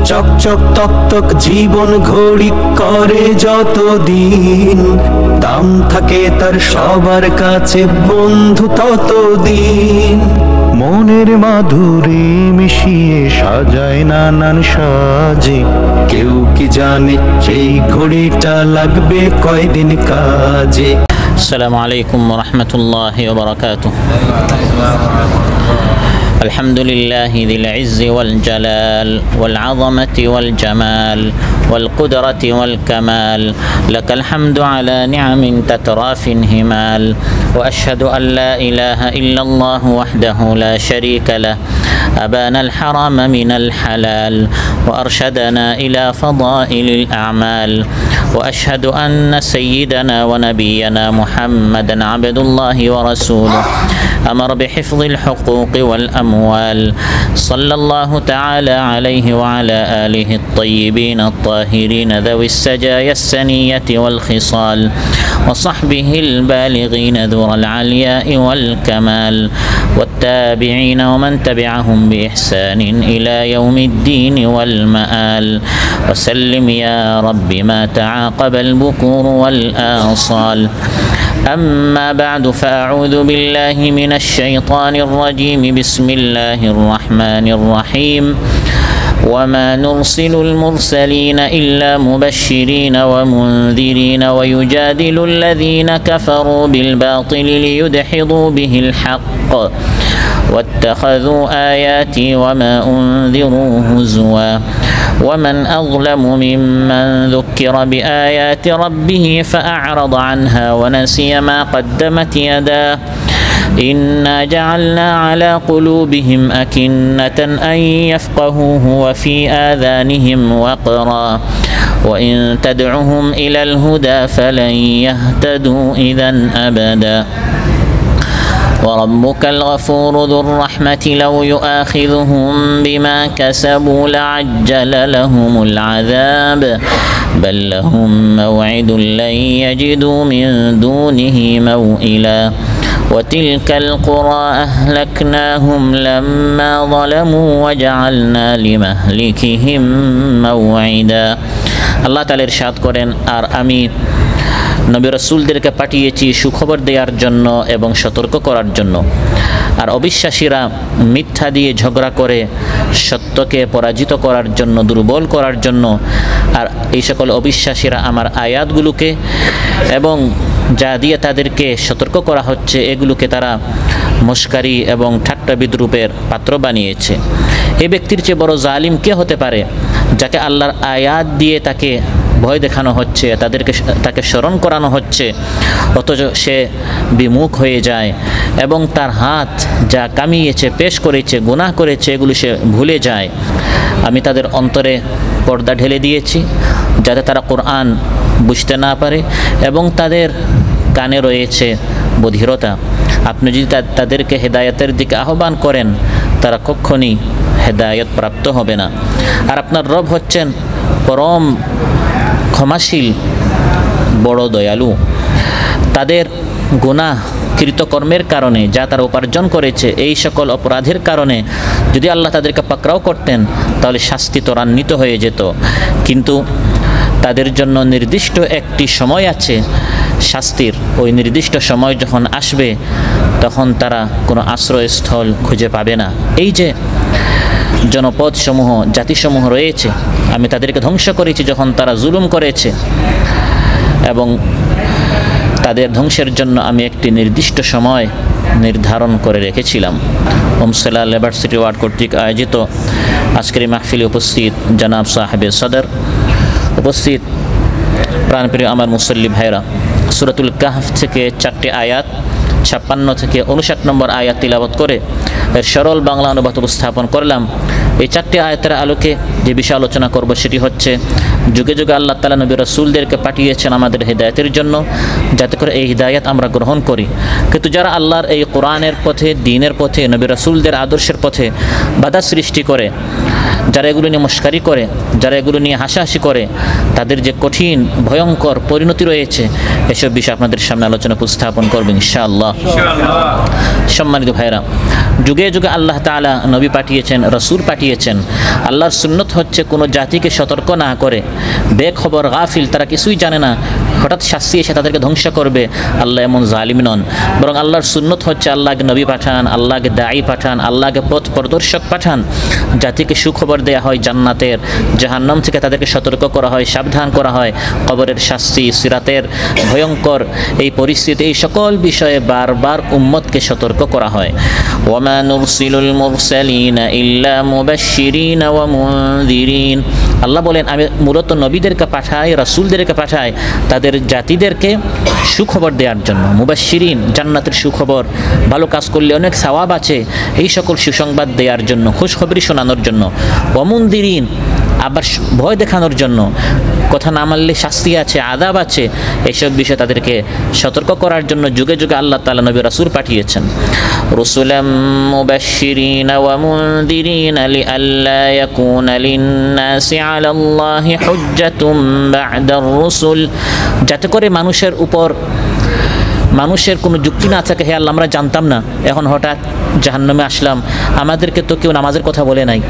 চকচক তকতক জীবন ঘড়ি করে যতদিন, দাম থাকে তার সবার কাছে বন্ধু ততদিন। মনের মাধুরী মিশিয়ে সাজায় নানান সাজে, কেউ কি জানে সেই ঘড়িটা লাগবে কয়দিন কাজে। السلام عليكم ورحمة الله وبركاته. الحمد لله ذي العز والجلال والعظمة والجمال والقدرة والكمال، لك الحمد على نعم تترى في انهمال، وأشهد أن لا إله إلا الله وحده لا شريك له، أبان الحرام من الحلال وأرشدنا إلى فضائل الأعمال، وأشهد أن سيدنا ونبينا محمدا عبد الله ورسوله، أمر بحفظ الحقوق والأموال، صلى الله تعالى عليه وعلى آله الطيبين الطاهرين ذوي السجايا السنية والخصال، وصحبه البالغين ذو العلياء والكمال، والتابعين ومن تبعهم بإحسان إلى يوم الدين والمآل، وسلم يا رب ما تعاقب البكور والآصال. أما بعد، فأعوذ بالله من الشيطان الرجيم، بسم الله الرحمن الرحيم. وما نرسل المرسلين إلا مبشرين ومنذرين ويجادل الذين كفروا بالباطل ليدحضوا به الحق، واتخذوا آياتي وما أنذروا هزوا، ومن أظلم ممن ذكر بآيات ربه فأعرض عنها ونسي ما قدمت يداه، إنا جعلنا على قلوبهم أكنة أن يفقهوه وفي آذانهم وقرا، وإن تدعهم إلى الهدى فلن يهتدوا إذا أبدا، وربك الغفور ذو الرحمة لو يؤاخذهم بما كسبوا لعجل لهم العذاب، بل لهم موعد لن يجدوا من دونه موئلا، وتلك القرى أهلكناهم لما ظلموا وجعلنا لمهلكهم موعدا। আল্লাহ তাআলা ইরশাদ করেন, আর আমি নবী রাসূলদেরকে পাঠিয়েছি সুখবর দেওয়ার জন্য এবং সতর্ক করার জন্য, আর অবিশ্বাসীরা মিথ্যা দিয়ে ঝগড়া করে সত্যকে পরাজিত করার জন্য, দুর্বল করার জন্য। আর এই সকল অবিশ্বাসীরা আমার আয়াতগুলোকে এবং যা দিয়ে তাদেরকে সতর্ক করা হচ্ছে এগুলোকে তারা মস্কারি এবং ঠাট্টা বিদ্রুপের পাত্র বানিয়েছে। এই ব্যক্তির চেয়ে বড় জালিম কে হতে পারে, যাকে আল্লাহর আয়াত দিয়ে তাকে ভয় দেখানো হচ্ছে, তাকে স্মরণ করানো হচ্ছে, অথচ সে বিমুখ হয়ে যায় এবং তার হাত যা কামিয়েছে, পেশ করেছে, গুনাহ করেছে, এগুলো সে ভুলে যায়। আমি তাদের অন্তরে পর্দা ঢেলে দিয়েছি যাতে তারা কোরআন বুঝতে না পারে, এবং তাদের কানে রয়েছে বধিরতা। আপনি যদি তাদেরকে হেদায়েতের দিকে আহ্বান করেন, তারা কখনই হেদায়েত প্রাপ্ত হবে না। আর আপনার রব হচ্ছেন পরম ক্ষমাশীল, বড় দয়ালু। তাদের গুনাহ কৃতকর্মের কারণে যা তারা উপার্জন করেছে, এই সকল অপরাধের কারণে যদি আল্লাহ তাদেরকে পাকড়াও করতেন তাহলে শাস্তি ত্বরান্বিত হয়ে যেত। কিন্তু তাদের জন্য নির্দিষ্ট একটি সময় আছে শাস্তির। ওই নির্দিষ্ট সময় যখন আসবে তখন তারা কোনো আশ্রয়স্থল খুঁজে পাবে না। এই যে জনপদসমূহ, জাতিসমূহ রয়েছে, আমি তাদেরকে ধ্বংস করেছি যখন তারা জুলুম করেছে, এবং তাদের ধ্বংসের জন্য আমি একটি নির্দিষ্ট সময় নির্ধারণ করে রেখেছিলাম। ওমসালা লেবার সিটি ওয়ার্ড কর্তৃক আয়োজিত আজকের মাহফিলে উপস্থিত জনাব সাহেবে সদর, উপস্থিত প্রাণপ্রিয় আমার মুসল্লি ভাইরা, সূরাতুল কাহফ থেকে 4টি আয়াত 56 থেকে 59 নম্বর আয়াত তিলাওয়াত করে এর সরল বাংলা অনুবাদ উপস্থাপন করলাম। এই 4টি আয়াতের আলোকে যে বিষয় আলোচনা করব সেটি হচ্ছে, যুগে যুগে আল্লাহ তাআলা নবী রাসূলদেরকে পাঠিয়েছেন আমাদের হিদায়াতের জন্য, যাতে করে এই হিদায়াত আমরা গ্রহণ করি। কিন্তু যারা আল্লাহর এই কোরআনের পথে, দ্বীনের পথে, নবী রাসূলদের আদর্শের পথে বাধা সৃষ্টি করে যারা এগুলো নিয়ে মস্কারি করে, যারা এগুলো নিয়ে হাসাহাসি করে, তাদের যে কঠিন ভয়ঙ্কর পরিণতি রয়েছে, এসব বিষয় আপনাদের সামনে আলোচনা উপস্থাপন করবেন ইনশাআল্লাহ। সম্মানিত ভাইরা, যুগে যুগে আল্লাহ তাআলা নবী পাঠিয়েছেন, রাসূল পাঠিয়েছেন। আল্লাহর সুন্নত হচ্ছে কোনো জাতিকে সতর্ক না করে, বেখবর গাফিল, তারা কিছুই জানে না, হঠাৎ শাস্তি এসে তাদেরকে ধ্বংস করবে, আল্লাহ এমন জালিম নন। বরং আল্লাহর সুন্নত হচ্ছে আল্লাহকে নবী পাঠান, আল্লাহকে দায়ী পাঠান, আল্লাহকে পথ প্রদর্শক পাঠান, জাতিকে সুখবর দেয়া হয় জান্নাতের, জাহান্নাম থেকে তাদেরকে সতর্ক করা হয়, সাবধান করা হয়, কবরের শাস্তি, সিরাতের ভয়ঙ্কর এই পরিস্থিতি, এই সকল বিষয়ে বারবার উম্মতকে সতর্ক করা হয়। ওয়ামা নুরসিলুল মুরসালিনা ইল্লা মুবাশশিরিনা ওয়া মুনযিরিন। আল্লাহ বলেন, আমি মূলত নবীদেরকে পাঠাই, রাসূলদেরকে পাঠাই তাদের জাতিদেরকে সুখবর দেওয়ার জন্য। মুবাশশিরিন, জান্নাতের সুখবর, ভালো কাজ করলে অনেক সওয়াব আছে, এই সকল সুসংবাদ দেওয়ার জন্য, খুশখবরি শোনানোর জন্য। ওয়া মুনযিরিন, আবার ভয় দেখানোর জন্য, কথা না মানলে শাস্তি আছে, আযাব আছে, এইসব বিষয়ে তাদেরকে সতর্ক করার জন্য যুগে যুগে আল্লাহ তাআলা নবী রাসূল পাঠিয়েছেন। রুসুলাম মুবাশশিরিনা ওয়া মুনযিরিনা লিআল্লা ইয়াকুনা লিন-নাসি আলাল্লাহি হুজ্জাতুম বা'দার রুসুল, যাতে করে মানুষের কোনো যুক্তি না থাকে, হে আল্লাহ আমরা জানতাম না, এখন হঠাৎ জাহান্নামে আসলাম, আমাদেরকে তো কেউ নামাজের কথা বলে নাই,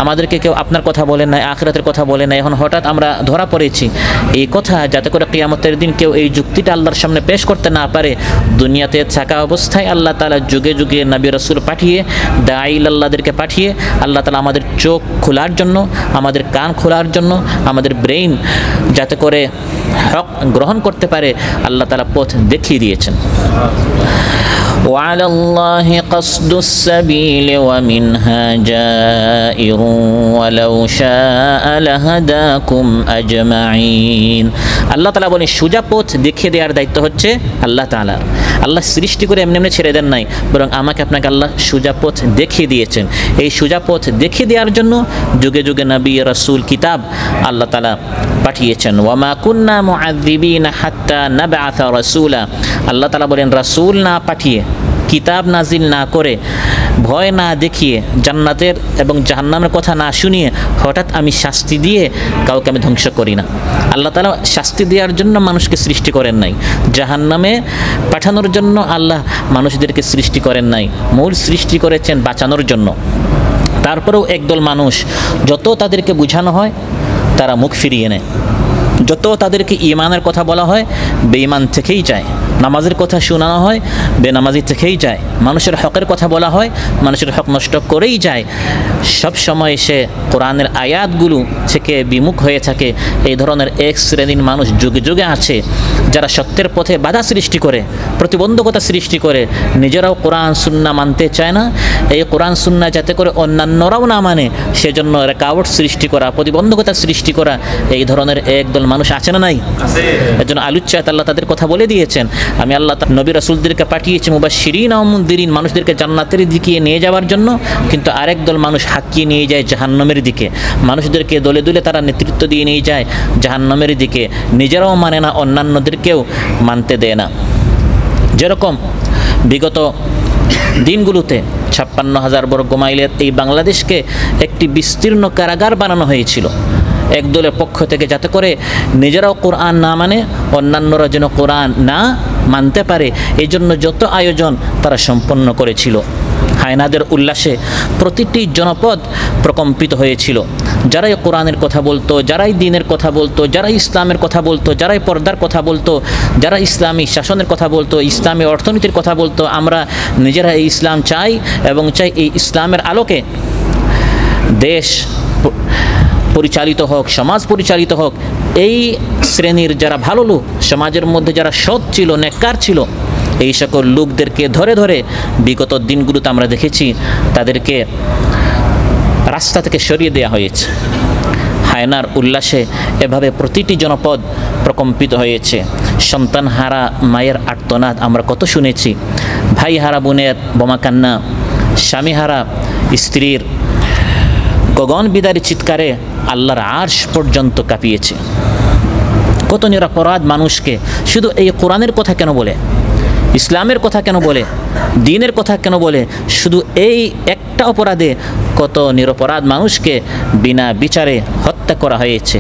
আমাদেরকে কেউ আপনার কথা বলে নাই, আখিরাতের কথা বলে নাই, এখন হঠাৎ আমরা ধরা পড়েছি। এই কথা যাতে করে কিয়ামতের দিন কেউ এই যুক্তিটা আল্লাহর সামনে পেশ করতে না পারে, দুনিয়াতে থাকা অবস্থায় আল্লাহ তাআলা যুগে যুগে নবী রাসূল পাঠিয়ে, দাঈ আল্লাহদেরকে পাঠিয়ে, আল্লাহ তাআলা আমাদের চোখ খোলার জন্য, আমাদের কান খোলার জন্য, আমাদের ব্রেইন যাতে করে হক গ্রহণ করতে পারে, আল্লাহ তাআলা পথ দেখিয়ে দিয়েছেন। وعلى الله قصد السبيل ومنها جائر ولو شاء لهداكم أجمعين। আল্লাহ তাআলা বলেন, সোজা পথ দেখিয়ে দেওয়ার দায়িত্ব হচ্ছে আল্লাহ তাআলার। আল্লাহ সৃষ্টি করে এমনি এমনি ছেড়ে দেন নাই, বরং আমাকে আপনাকে আল্লাহ সোজা পথ দেখিয়ে দিয়েছেন। এই সোজা পথ দেখিয়ে দেওয়ার জন্য যুগে যুগে নবী, রাসূল, কিতাব আল্লাহ তাআলা পাঠিয়েছেন। ওয়ামা কুন্না মুআযযিবিনা হাত্তা নাবআসা রাসূলা। আল্লাহ তাআলা বলেন, রাসূল না পাঠিয়ে, কিতাব নাজিল না করে, ভয় না দেখিয়ে, জান্নাতের এবং জাহান্নামের কথা না শুনিয়ে হঠাৎ আমি শাস্তি দিয়ে কাউকে আমি ধ্বংস করি না। আল্লাহ তাআলা শাস্তি দেওয়ার জন্য মানুষকে সৃষ্টি করেন নাই, জাহান্নামে পাঠানোর জন্য আল্লাহ মানুষদেরকে সৃষ্টি করেন নাই, মূল সৃষ্টি করেছেন বাঁচানোর জন্য। তারপরেও একদল মানুষ, যত তাদেরকে বোঝানো হয় তারা মুখ ফিরিয়ে নেয়, যত তাদেরকে ঈমানের কথা বলা হয় বেঈমান থেকেই যায়, নামাজের কথা শোনানো হয় বেনামাজি থেকেই যায়, মানুষের হকের কথা বলা হয় মানুষের হক নষ্ট করেই যায়। সব সময় সে কোরআনের আয়াতগুলো থেকে বিমুখ হয়ে থাকে। এই ধরনের এক শ্রেণীর মানুষ যুগে যুগে আছে, যারা সত্যের পথে বাধা সৃষ্টি করে, প্রতিবন্ধকতা সৃষ্টি করে, নিজেরাও কোরআন সুন্নাহ মানতে চায় না। এই কোরআন সুন্নাহ যাতে করে অন্যান্যরাও না মানে, সেজন্য রেকাওয়াট সৃষ্টি করা, প্রতিবন্ধকতা সৃষ্টি করা, এই ধরনের একদল মানুষ আছে না নাই? এর জন্য আলুচ্চাত আল্লাহ তাদের কথা বলে দিয়েছেন, আমি আল্লাহ নবী রাসূলদেরকে পাঠিয়েছি মুবাশশিরিন ও মুনযিরিন, মানুষদেরকে জান্নাতের দিকে নিয়ে যাওয়ার জন্য। কিন্তু আরেক দল মানুষ হাঁকিয়ে নিয়ে যায় জাহান্নামের দিকে, মানুষদেরকে দলে দলে তারা নেতৃত্ব দিয়ে নিয়ে যায় জাহান্নামের দিকে, নিজেরাও মানে না, অন্যান্যদেরকেও মানতে দেয় না। যেরকম বিগত দিনগুলোতে ৫৬,০০০ বর্গ মাইলের এই বাংলাদেশকে একটি বিস্তীর্ণ কারাগার বানানো হয়েছিল এক দলের পক্ষ থেকে, যাতে করে নিজেরাও কোরআন না মানে অন্যান্যরা যেন কোরআন না মানতে পারে। এই জন্য যত আয়োজন তারা সম্পন্ন করেছিল। হায়নাদের উল্লাসে প্রতিটি জনপদ প্রকম্পিত হয়েছিল। যারাই কোরআনের কথা বলতো, যারাই দ্বীনের কথা বলতো, যারাই ইসলামের কথা বলতো, যারাই পর্দার কথা বলতো, যারা ইসলামী শাসনের কথা বলতো, ইসলামী অর্থনীতির কথা বলতো, আমরা নিজেরা এই ইসলাম চাই এবং চাই এই ইসলামের আলোকে দেশ পরিচালিত হোক, সমাজ পরিচালিত হোক। এই শ্রেণীর যারা ভালো লোক, সমাজের মধ্যে যারা সৎ ছিল, নেককার ছিল, এই সকল লোকদেরকে ধরে ধরে বিগত দিনগুলোতে আমরা দেখেছি তাদেরকে রাস্তা থেকে সরিয়ে দেওয়া হয়েছে। হায়নার উল্লাসে এভাবে প্রতিটি জনপদ প্রকম্পিত হয়েছে। সন্তান হারা মায়ের আর্তনাদ আমরা কত শুনেছি, ভাই হারা বোনের বোমা কান্না, স্বামী হারা স্ত্রীর গগন বিদারী চিৎকারে আল্লাহর আরশ পর্যন্ত কাঁপিয়েছে। কত নিরপরাধ মানুষকে শুধু এই কোরআনের কথা কেন বলে, ইসলামের কথা কেন বলে, দ্বীনের কথা কেন বলে, শুধু এই একটা একটা অপরাধে কত নিরপরাধ মানুষকে বিনা বিচারে হত্যা করা হয়েছে,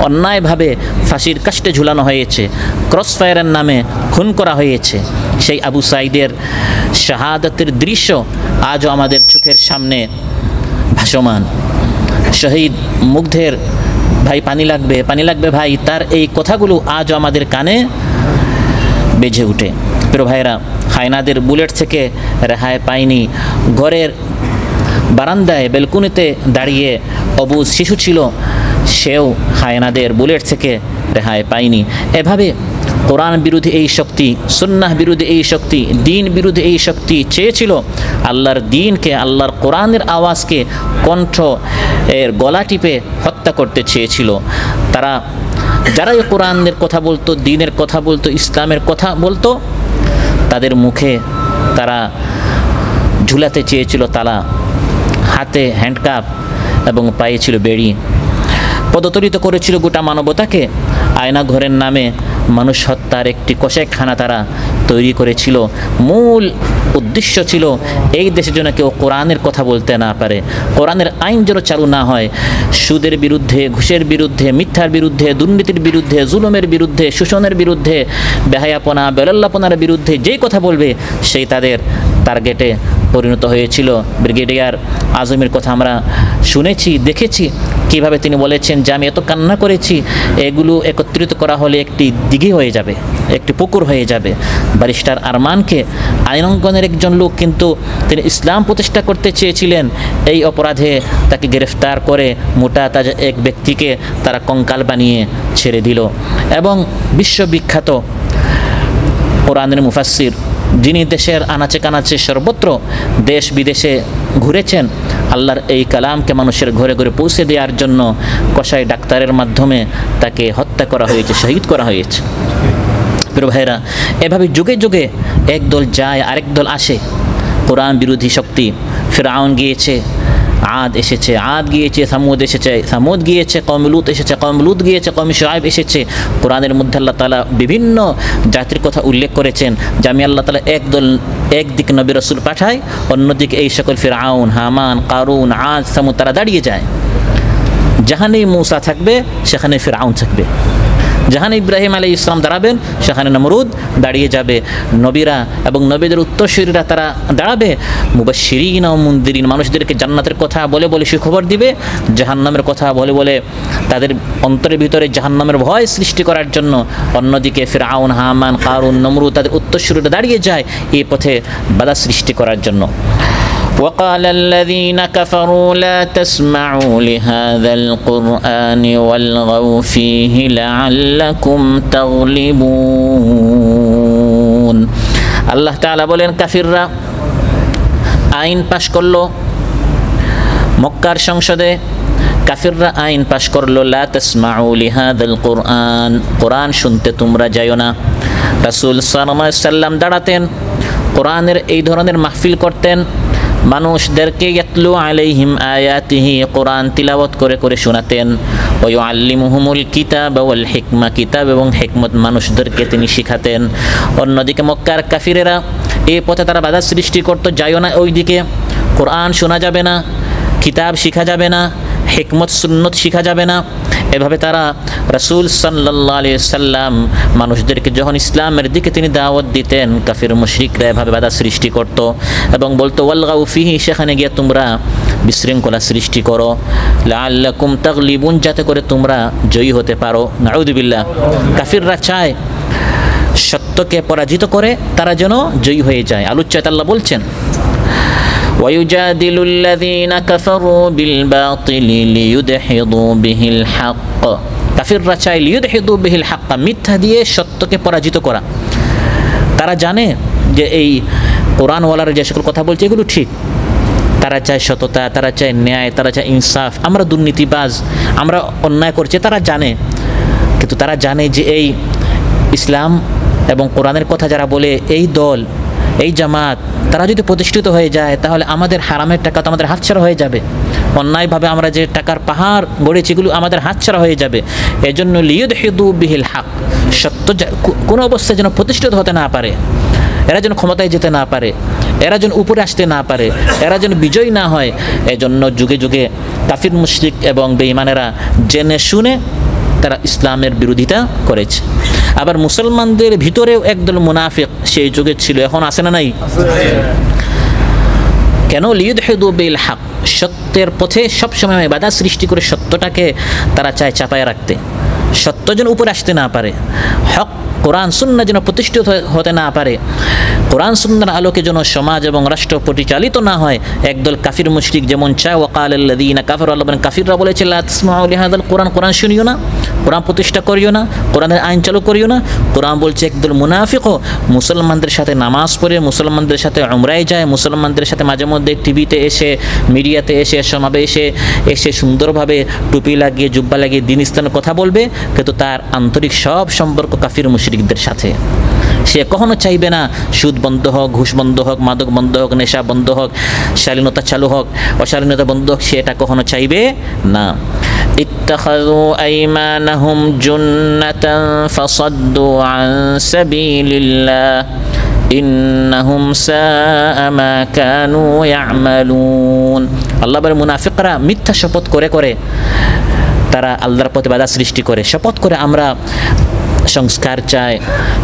অন্যায়ভাবে ফাঁসির কাষ্টে ঝুলানো হয়েছে, ক্রসফায়ারের নামে খুন করা হয়েছে। সেই আবু সাঈদের শাহাদাতের দৃশ্য আজও আমাদের চোখের সামনে ভাসমান। শহীদ মুগ্ধের ভাই পানি লাগবে ভাই, তার এই কথাগুলো আজও আমাদের কানে বেজে ওঠে। প্রিয় ভাইরা, হায়নাদের বুলেট থেকে রেহাই পায়নি। ঘরের বারান্দায় বেলকুনিতে দাঁড়িয়ে অবুঝ শিশু ছিল, সেও হায়নাদের বুলেট থেকে রেহাই পায়নি। এভাবে কোরআন বিরোধী এই শক্তি, সুন্নাহ বিরোধী এই শক্তি, দিন বিরোধী এই শক্তি চেয়েছিল আল্লাহর দিনকে, আল্লাহর কোরআনের আওয়াজকে কণ্ঠ এর গলা টিপে হত্যা করতে চেয়েছিল। তারা যারা এই কোরআনের কথা বলতো, দিনের কথা বলতো, ইসলামের কথা বলতো, তাদের মুখে তারা ঝুলাতে চেয়েছিল তালা, হাতে হ্যান্ডকাপ এবং পায়ে ছিল বেড়ি। পদতলিত করেছিল গোটা মানবতাকে। আয়না ঘরের নামে মানুষ হত্যার একটি কষাইখানা তারা তৈরি করেছিল। মূল উদ্দেশ্য ছিল এই দেশে যেন কেউ কোরআনের কথা বলতে না পারে, কোরআনের আইন যেন চালু না হয়। সুদের বিরুদ্ধে, ঘুষের বিরুদ্ধে, মিথ্যার বিরুদ্ধে, দুর্নীতির বিরুদ্ধে, জুলুমের বিরুদ্ধে, শোষণের বিরুদ্ধে, বেহায়াপনা, বেলাল্লাপনার বিরুদ্ধে যেই কথা বলবে সেই তাদের টার্গেটে পরিণত হয়েছিল। ব্রিগেডিয়ার আজমের কথা আমরা শুনেছি, দেখেছি কিভাবে তিনি বলেছেন যে আমি এত কান্না করেছি, এগুলো একত্রিত করা হলে একটি দিঘি হয়ে যাবে, একটি পুকুর হয়ে যাবে। ব্যারিস্টার আরমানকে আইনাঙ্গনের একজন লোক, কিন্তু তিনি ইসলাম প্রতিষ্ঠা করতে চেয়েছিলেন, এই অপরাধে তাকে গ্রেফতার করে মোটা তাজা এক ব্যক্তিকে তারা কঙ্কাল বানিয়ে ছেড়ে দিল। এবং বিশ্ববিখ্যাত কোরআনের মুফাসসির, যিনি দেশের আনাচে কানাচে সর্বত্র দেশ বিদেশে ঘুরেছেন, আল্লাহর এই কালামকে মানুষের ঘরে ঘরে পৌঁছে দেওয়ার জন্য কসাই ডাক্তারের মাধ্যমে তাকে হত্যা করা হয়েছে, শহীদ করা হয়েছে। প্রিয় ভাইরা, এভাবে যুগে যুগে এক দল যায় আরেক দল আসে। কোরআন বিরোধী শক্তি, ফিরআউন গিয়েছে, আদ এসেছে, আদ গিয়েছে, সামুদ এসেছে, সামুদ গিয়েছে, কওমে লূত এসেছে, কওমে লূত গিয়েছে, কওমে শুআয়ব এসেছে। কোরআনের মধ্যে আল্লাহ তাআলা বিভিন্ন জাতির কথা উল্লেখ করেছেন যে আমি আল্লাহ তাআলা একদিকে নবী রাসূল পাঠাই, অন্যদিকে এই সকল ফিরআউন, হামান, কারুন, আদ, সামুদ তারা দাঁড়িয়ে যায়। যেখানেই মূসা থাকবে সেখানে ফিরআউন থাকবে, যেখানে ইব্রাহিম আলাইহিস সালাম দাঁড়াবেন সেখানে নমরুদ দাঁড়িয়ে যাবে। নবীরা এবং নবীদের উত্তরসূরিরা তারা দাঁড়াবে, মুবাশশিরিন ও মুনদিরিন, মানুষদেরকে জান্নাতের কথা বলে বলে সুখবর দিবে, জাহান্নামের কথা বলে বলে তাদের অন্তরের ভিতরে জাহান্নামের ভয় সৃষ্টি করার জন্য। অন্যদিকে ফিরআউন, হামান, কারুন, নমরুদ তাদের উত্তরসূরিরা দাঁড়িয়ে যায় এই পথে বাধা সৃষ্টি করার জন্য। وقال الذين كفروا لا تسمعوا لهذا القرآن والغوا فيه لعلكم تغلبون। আল্লাহ তাআলা বলেন, কাফিররা আইন পাশ করলো মক্কার সংসদে, কাফিররা আইন পাশ করলো লা তাসমাউ লিহাদাল কুরআন, কোরআন শুনতে তোমরা যাইও না। রাসূল সাল্লাল্লাহু আলাইহি ওয়াসাল্লাম দাঁড়াতেন, কোরআনের এই ধরনের মাহফিল করতেন, মানুষদেরকে ইয়াতলু আলাইহিম আয়াতিহি, কোরআন তিলাওয়াত করে করে শোনাতেন। ওয়া ইউআল্লিমুহুমুল কিতাবা ওয়াল হিকমা, কিতাব এবং হিকমত মানুষদেরকে তিনি শিখাতেন। অন্যদিকে মক্কার কাফিরেরা এই পথে তারা বাধা সৃষ্টি করতো, যাইও না ওইদিকে, কোরআন শোনা যাবে না, কিতাব শিখা যাবে না, হিকমত সুন্নত শিখা যাবে না। এভাবে তারা রাসূল সাল্লাল্লাহু আলাইহি সাল্লাম মানুষদেরকে যখন ইসলামের দিকে তিনি দাওয়াত দিতেন, কাফির মুশরিকরা এভাবে বাধা সৃষ্টি করত এবং বলতো ওয়ালগাউ ফিহি, সেখানে গিয়ে তোমরা বিশৃঙ্খলা সৃষ্টি করো, লাআল্লাকুম তাগলিবুন, যাতে করে তোমরা জয়ী হতে পারো। নাউযুবিল্লাহ। কাফিররা চায় সত্যকে পরাজিত করে তারা যেন জয়ী হয়ে যায়। আলোচ্যতা আল্লাহ বলছেন, ويجادل الذين كفروا بالباطل ليدحضوا به الحق, কাফিররা চায় লিয়ুদহিদু বিহিল হাক্ক, মিথ্যা দিয়ে সত্যকে পরাজিত করা। তারা জানে যে এই কোরআনওয়ালারা যে সকল কথা বলছে এগুলো ঠিক, তারা চায় সততা, তারা চায় ন্যায়, তারা চায় ইনসাফ। আমরা দুর্নীতিবাজ, আমরা অন্যায় করছি তারা জানে, কিন্তু তারা জানে যে এই ইসলাম এবং কোরআনের কথা যারা বলে এই দল, এই জামাত, তারা যদি প্রতিষ্ঠিত হয়ে যায় তাহলে আমাদের হারামের টাকা তো আমাদের হাতছাড়া হয়ে যাবে, অন্যায়ভাবে আমরা যে টাকার পাহাড় গড়েছি এগুলো আমাদের হাতছাড়া হয়ে যাবে। এজন্য লিয়ুদহিদু বিহিল হক, সত্য কোনো অবস্থায় যেন প্রতিষ্ঠিত হতে না পারে, এরা যেন ক্ষমতায় যেতে না পারে, এরা যেন উপরে আসতে না পারে, এরা যেন বিজয়ী না হয়, এজন্য যুগে যুগে কাফির মুশরিক এবং বেঈমানেরা জেনে শুনে তারা ইসলামের বিরোধিতা করেছে। আবার মুসলমানদের ভিতরেও একদল মুনাফিক সেই যুগে ছিল, এখন আছে না নাই? কেন? লিইউদহিদু বিল হক, সত্যের পথে সবসময় বাধা সৃষ্টি করে সত্যটাকে তারা চায় চাপায় রাখতে, সত্য যেন উপরে আসতে না পারে, হক কোরআন সুন্নাহ যেন প্রতিষ্ঠিত হতে না পারে, কোরআন সুন্নাহর আলোকে যেন সমাজ এবং রাষ্ট্র পরিচালিত না হয়। একদল কাফির মুশরিক যেমন চায়, ওয়াকালাল্লাযীনা কাফারু, আল্লাহ বলেন কাফিররা বলেছে, লা তাসমাউ লিহাযাল কোরআন, কোরআন শুনিও না, কোরআন প্রতিষ্ঠা করিও না, কোরআনের আইন চালু করিও না। কোরআন বলছে একদল মুনাফিকও মুসলমানদের সাথে নামাজ পড়ে, মুসলমানদের সাথে উমরায় যায়, মুসলমানদের সাথে মাঝে মধ্যে টিভিতে এসে, মিডিয়াতে এসে, সমাবেশে এসে সুন্দরভাবে টুপি লাগিয়ে, জুব্বা লাগিয়ে দিন ইসলামের কথা বলবে, কিন্তু তার আন্তরিক সব সম্পর্ক কাফির মুশরিকদের সাথে। সে কখনো চাইবে না সুদ বন্ধ হোক, ঘুষ বন্ধ হোক, মাদক বন্ধ হোক, নেশা বন্ধ হোক, শালীনতা চালু হোক, অশালীনতা বন্ধ হোক, সে এটা কখনো চাইবে না। ইত্তাখাযু আইমানাহুম জুন্নাতান ফাসাদ্দু আন সাবিলিল্লাহ ইন্নাহুম সাআ মা কানু ইয়ামালুন। আল্লাহ বলে মুনাফিকরা মিথ্যা শপথ করে করে তারা আল্লাহর পথে বাধা সৃষ্টি করে, শপথ করে আমরা সংস্কার চাই,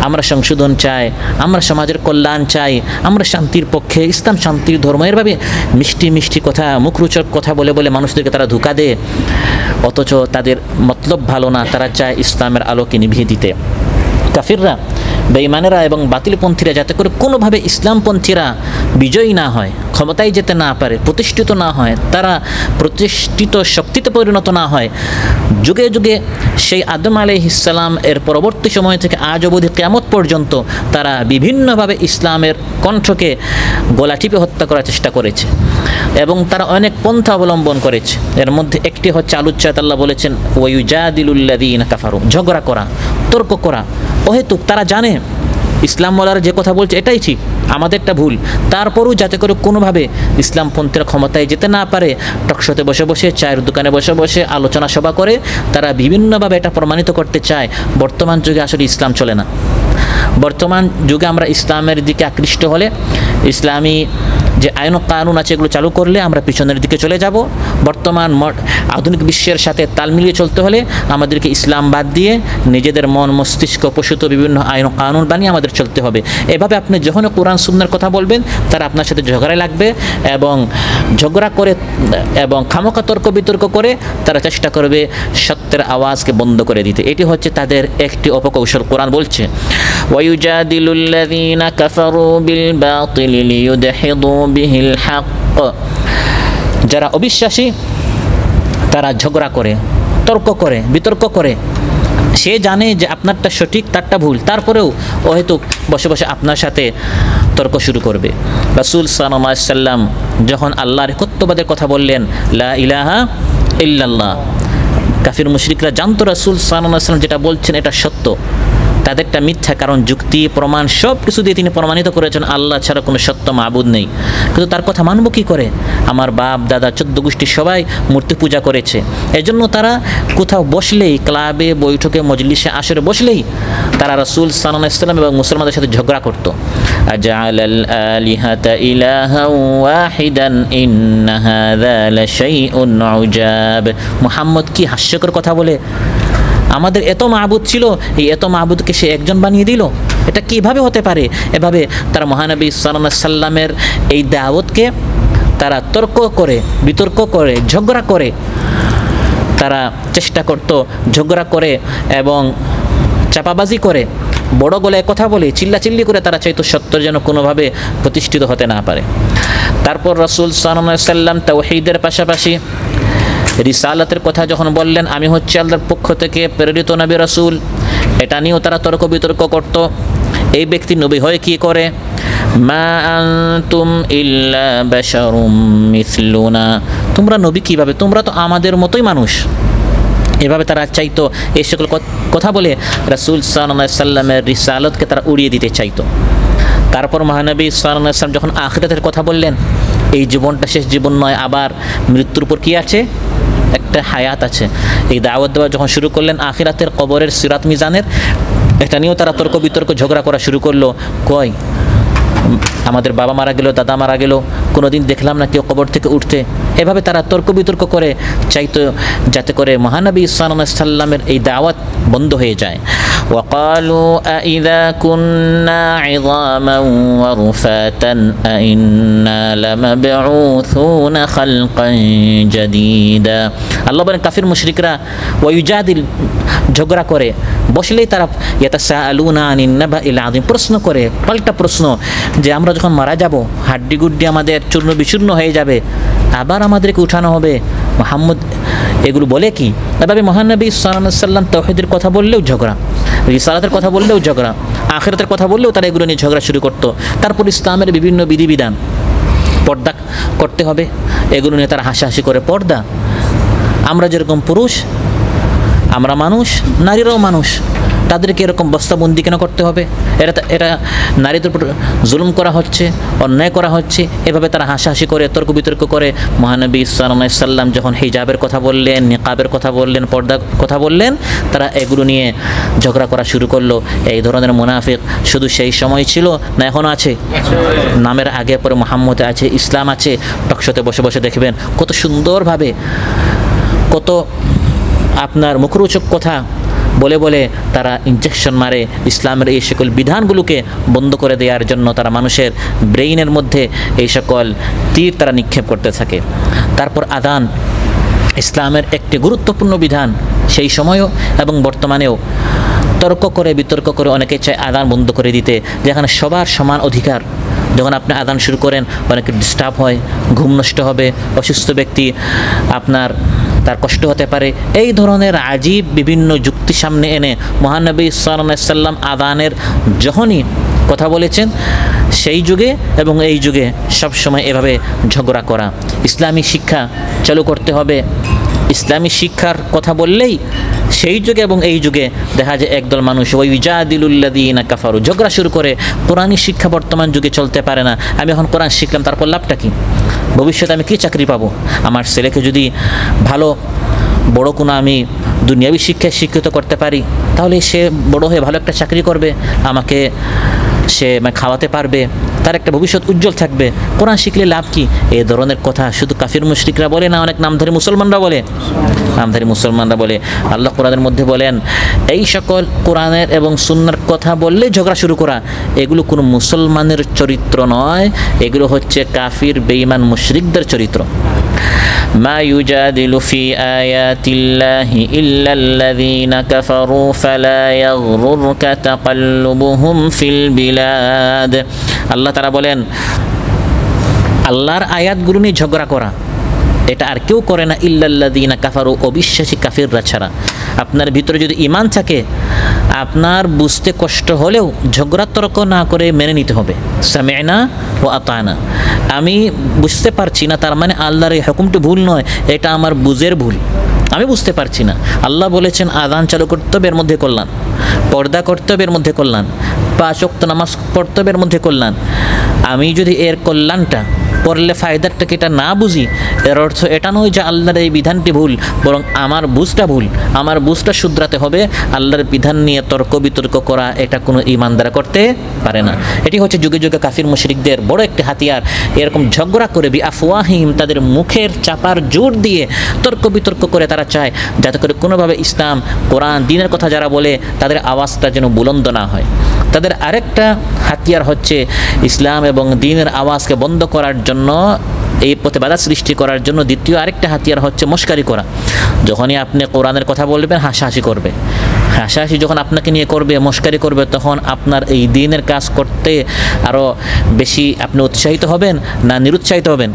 আমরা সংশোধন চাই, আমরা সমাজের কল্যাণ চাই, আমরা শান্তির পক্ষে, ইসলাম শান্তির ধর্ম, এরভাবে মিষ্টি মিষ্টি কথা, মুখরোচক কথা বলে বলে মানুষদেরকে তারা ধোঁকা দেয়, অথচ তাদের মতলব ভালো না, তারা চায় ইসলামের আলোকে নিভিয়ে দিতে। কাফিররা, বেঈমানেরা এবং বাতিলপন্থীরা যাতে করে কোনোভাবে ইসলামপন্থীরা বিজয়ী না হয়, ক্ষমতায় যেতে না পারে, প্রতিষ্ঠিত না হয়, তারা প্রতিষ্ঠিত শক্তিতে পরিণত না হয়, যুগে যুগে সেই আদম আলাইহিস সালাম এর পরবর্তী সময় থেকে আজ অবধি কিয়ামত পর্যন্ত তারা বিভিন্নভাবে ইসলামের কণ্ঠকে গলা টিপে হত্যা করার চেষ্টা করেছে এবং তারা অনেক পন্থা অবলম্বন করেছে। এর মধ্যে একটি হচ্ছে আলুচ্চাত, আল্লাহ বলেছেন ওয়ায়ুজাদিলুল্লাযীনা কাফারু, ঝগড়া করা, তর্ক করা অহেতুক। তারা জানে ইসলাম ওয়ালারা যে কথা বলছে এটাই ঠিক, আমাদেরটা ভুল, তারপরও যাতে করে কোনোভাবে ইসলামপন্থীরা ক্ষমতায় যেতে না পারে, টকশোতে বসে বসে, চায়ের দোকানে বসে বসে আলোচনা সভা করে তারা বিভিন্নভাবে এটা প্রমাণিত করতে চায় বর্তমান যুগে আসলে ইসলাম চলে না। বর্তমান যুগে আমরা ইসলামের দিকে আকৃষ্ট হলে, ইসলামী যে আইন ও কানুন আছে এগুলো চালু করলে আমরা পিছনের দিকে চলে যাব। বর্তমান আধুনিক বিশ্বের সাথে তাল মিলিয়ে চলতে হলে আমাদেরকে ইসলাম বাদ দিয়ে নিজেদের মন মস্তিষ্ক প্রসূত বিভিন্ন আইন ও কানুন বানিয়ে আমাদের চলতে হবে। এভাবে আপনি যখন কোরআন সুন্নাহর কথা বলবেন তারা আপনার সাথে ঝগড়ায় লাগবে এবং ঝগড়া করে এবং খামোখা তর্ক বিতর্ক করে তারা চেষ্টা করবে সত্যের আওয়াজকে বন্ধ করে দিতে। এটি হচ্ছে তাদের একটি অপকৌশল। কোরআন বলছে ওয়ায়ুজাদিলুল্লাযীনা কাফারু বিল বাতিল লিইউদহিদু বিহিল হক, যারা অবিশ্বাসী তারা ঝগড়া করে, তর্ক করে, বিতর্ক করে, সে জানে যে আপনারটা সঠিক তারটা ভুল, তারপরেও অহেতুক বসে বসে আপনার সাথে তর্ক শুরু করবে। রাসূল সাল্লাল্লাহু আলাইহি ওয়াসাল্লাম যখন আল্লাহর একত্ববাদের কথা বললেন, লা ইলাহা ইল্লাল্লাহ, কাফির মুশরিকরা জানতো রাসূল সাল্লাল্লাহু আলাইহি ওয়াসাল্লাম যেটা বলছেন এটা সত্য, তাদেরটা মিথ্যা, কারণ যুক্তি প্রমাণ সব কিছু দিয়ে তিনি প্রমাণিত করেছেন আল্লাহ ছাড়া কোনো সত্য মাবুদ নেই। কিন্তু তার কথা মানব কী করে? আমার বাপ দাদা 14 গোষ্ঠী সবাই মূর্তি পূজা করেছে, এজন্য তারা কোথাও বসলেই, ক্লাবে বৈঠকে মজলিসে আসরে বসলেই তারা রাসূল সাল্লাল্লাহু আলাইহি ওয়াসাল্লাম এবং মুসলমানদের সাথে ঝগড়া করত। আজআলাল আলিহাতা ইলাহান ওয়াহিদান ইন্না হাযা লাশাইউন উজাব। মুহাম্মদ কি হাস্যকর কথা বলে! আমাদের এত মাবুদ ছিল, এই এত মাবুদকে সে একজন বানিয়ে দিল, এটা কিভাবে হতে পারে? এভাবে তারা মহানবী সাল্লাল্লাহু আলাইহি সাল্লামের এই দাওয়াতকে তারা তর্ক করে, বিতর্ক করে, ঝগড়া করে, তারা চেষ্টা করত ঝগড়া করে এবং চাপাবাজি করে, বড় গলায় কথা বলে, চিল্লাচিল্লি করে তারা চাইতো সত্য যেন কোনোভাবে প্রতিষ্ঠিত হতে না পারে। তারপর রাসূল সাল্লাল্লাহু আলাইহি সাল্লাম তাওহীদের পাশাপাশি রিসালাতের কথা যখন বললেন, আমি হচ্ছে আল্লাহর পক্ষ থেকে প্রেরিত নবী রাসূল, এটা নিয়েও তারা তর্ক বিতর্ক করত। এই ব্যক্তি নবী হয় কি করে? মা আনতুম ইল্লা বাশারুম মিসলুনা, তোমরা নবী কিভাবে? তোমরা তো আমাদের মতোই মানুষ। এভাবে তারা চাইতো। এই সকল কথা বলে রাসূল সাল্লাল্লাহু আলাইহি সাল্লামের রিসালাতকে তারা উড়িয়ে দিতে চাইতো। তারপর মহানবী সাল্লাল্লাহু আলাইহি সাল্লাম যখন আখিরাতের কথা বললেন, এই জীবনটা শেষ জীবন নয়, আবার মৃত্যুর উপর কি আছে? একটা হায়াত আছে। এই দাওয়াত দেওয়া যখন শুরু করলেন আখিরাতের, কবরের, সিরাত মিজানের, এটা নিয়েও তারা তর্ক বিতর্ক ঝগড়া করা শুরু করলো। কয় আমাদের বাবা মারা গেল, দাদা মারা গেল, কোনোদিন দেখলাম না কেউ কবর থেকে উঠতে। এভাবে তারা তর্ক বিতর্ক করে চাইতো যাতে করে মহানবী সাল্লাল্লাহু আলাইহি সাল্লামের এই দাওয়াত বন্ধ হয়ে যায়। وقالوا أإذا كنا عظاما ورفاتا أإنا لمبعوثون خلقا جديدا। আল্লাহ বলেন কাফির মুশরিকরা ওয়ায়ুজাদিল ঝগড়া করে বসলেই তারা ইয়াতাসাআলুনা আনিন নাবাইল আযীম প্রশ্ন করে, পাল্টা প্রশ্ন যে আমরা যখন মারা যাব, হাড্ডি গুড্ডি আমাদের চূর্ণ বিচূর্ণ হয়ে যাবে, আবার আমাদেরকে উঠানো হবে, মুহাম্মদ এগুলো বলে কি? এভাবে মহানবী সাল্লাল্লাহু আলাইহি সাল্লাম তাওহীদের কথা বললেও ঝগড়া, রিসালাতের কথা বললেও ঝগড়া, আখিরাতের কথা বললেও তারা এগুলো নিয়ে ঝগড়া শুরু করতো। তারপর ইসলামের বিভিন্ন বিধিবিধান, পর্দা করতে হবে, এগুলো নিয়ে তারা হাসাহাসি করে। পর্দা, আমরা যেরকম পুরুষ, আমরা মানুষ, নারীরাও মানুষ, তাদেরকে এরকম বস্তাবন্দি কেন করতে হবে? এটা নারীদের উপর জুলুম করা হচ্ছে, অন্যায় করা হচ্ছে। এভাবে তারা হাসাহাসি করে, তর্ক বিতর্ক করে। মহানবী সাল্লাল্লাহু আলাইহি সাল্লাম যখন হিজাবের কথা বললেন, নিকাবের কথা বললেন, পর্দার কথা বললেন, তারা এগুলো নিয়ে ঝগড়া করা শুরু করলো। এই ধরনের মুনাফিক শুধু সেই সময় ছিল না এখনও আছে? নামের আগে পরে মুহাম্মদ আছে, ইসলাম আছে। টকশোতে বসে বসে দেখবেন কত সুন্দরভাবে, কত আপনার মুখরোচক কথা বলে বলে তারা ইনজেকশন মারে ইসলামের এই সকল বিধানগুলোকে বন্ধ করে দেওয়ার জন্য। তারা মানুষের ব্রেইনের মধ্যে এই সকল তীর তারা নিক্ষেপ করতে থাকে। তারপর আযান, ইসলামের একটি গুরুত্বপূর্ণ বিধান, সেই সময়ও এবং বর্তমানেও তর্ক করে বিতর্ক করে অনেকে চায় আযান বন্ধ করে দিতে, যেখানে সবার সমান অধিকার। যখন আপনি আযান শুরু করেন অনেকে ডিস্টার্ব হয়, ঘুম নষ্ট হবে, অসুস্থ ব্যক্তি আপনার তার কষ্ট হতে পারে। এই ধরনের আজীব বিভিন্ন যুক্তি সামনে এনে মহানবী সাল্লাল্লাহু আলাইহি সাল্লাম আযানের যখনই কথা বলেছেন, সেই যুগে এবং এই যুগে সবসময় এভাবে ঝগড়া করা। ইসলামী শিক্ষা চালু করতে হবে। ইসলামী শিক্ষার কথা বললেই সেই যুগে এবং এই যুগে দেখা যায় একদল মানুষ ওয়াইজাদিলুল্লাযীনা কাফারু ঝগড়া শুরু করে। কোরআনী শিক্ষা বর্তমান যুগে চলতে পারে না। আমি এখন কোরআন শিখলাম, তারপর লাভটা কি? ভবিষ্যতে আমি কী চাকরি পাবো? আমার ছেলেকে যদি ভালো বড় কোনো আমি দুনিয়াবী শিক্ষায় শিক্ষিত করতে পারি, তাহলে সে বড় হয়ে ভালো একটা চাকরি করবে, আমাকে সে খাওয়াতে পারবে, তার একটা ভবিষ্যৎ উজ্জ্বল থাকবে। কোরআন শিখলে লাভ কি? এই ধরনের কথা শুধু কাফির মুশরিকরা বলে না, অনেক নামধারী মুসলমানরা বলে। আল্লাহ কোরআনের মধ্যে বলেন, এই সকল কোরআনের এবং সুন্নাহর কথা বললে ঝগড়া শুরু করা, এগুলো কোনো মুসলমানের চরিত্র নয়, এগুলো হচ্ছে কাফির বেঈমান মুশরিকদের চরিত্র। মা ইউজাদিলু ফি আয়াতিল্লাহি ইল্লাল্লাযীনা কাফারু ফালা ইয়াগরুরকা তাকাল্লুবুহুম ফিল বিলাদ। আল্লাহ তাআলা বলেন, আল্লাহর আয়াতগুলো নিয়ে ঝগড়া করা এটা আর কেউ করে না ইল্লাল্লাযীনা কাফারু, অবিশ্বাসী কাফিররা ছাড়া। আপনার ভিতরে যদি ঈমান থাকে, আপনার বুঝতে কষ্ট হলেও ঝগড়া তর্ক না করে মেনে নিতে হবে। সামি'না ওয়া আতা'না। আমি বুঝতে পারছি না, তার মানে আল্লাহর এই হুকুমটি ভুল নয়, এটা আমার বুঝের ভুল, আমি বুঝতে পারছি না। আল্লাহ বলেছেন আযান চালু করতে হবে, এর মধ্যে কল্যাণ। পর্দা করতে হবে, এর মধ্যে কল্যাণ। 5 ওয়াক্ত নামাজ পড়তে হবে, এর মধ্যে কল্যাণ। আমি যদি এর কল্যাণটা পড়লে ফায়দাটাকে এটা না বুঝি, এর অর্থ এটা নয় যে আল্লাহর এই বিধানটি ভুল, বরং আমার বুঝটা ভুল, আমার বুঝটা শুধরাতে হবে। আল্লাহর বিধান নিয়ে তর্ক বিতর্ক করা এটা কোনো ঈমানদার করতে পারে না। এটি হচ্ছে যুগে যুগে কাফির মুশরিকদের বড় একটি হাতিয়ার। এরকম ঝগড়া করে বিআফওয়াহিম, তাদের মুখের চাপার জোর দিয়ে তর্ক বিতর্ক করে তারা চায় যাতে করে কোনোভাবে ইসলাম, কোরআন, দ্বীনের কথা যারা বলে তাদের আওয়াজটা যেন বুলন্দ না হয়। তাদের আরেকটা হাতিয়ার হচ্ছে ইসলাম এবং দ্বীনের আওয়াজকে বন্ধ করার জন্য, এই পথে বাধা সৃষ্টি করার জন্য দ্বিতীয় আরেকটা হাতিয়ার হচ্ছে মশকারি করা। যখনই আপনি কোরআনের কথা বলবেন, হাসাহাসি করবে। হাসাহাসি যখন আপনাকে নিয়ে করবে, মশকারি করবে, তখন আপনার এই দ্বীনের কাজ করতে আরও বেশি আপনি উৎসাহিত হবেন না নিরুৎসাহিত হবেন?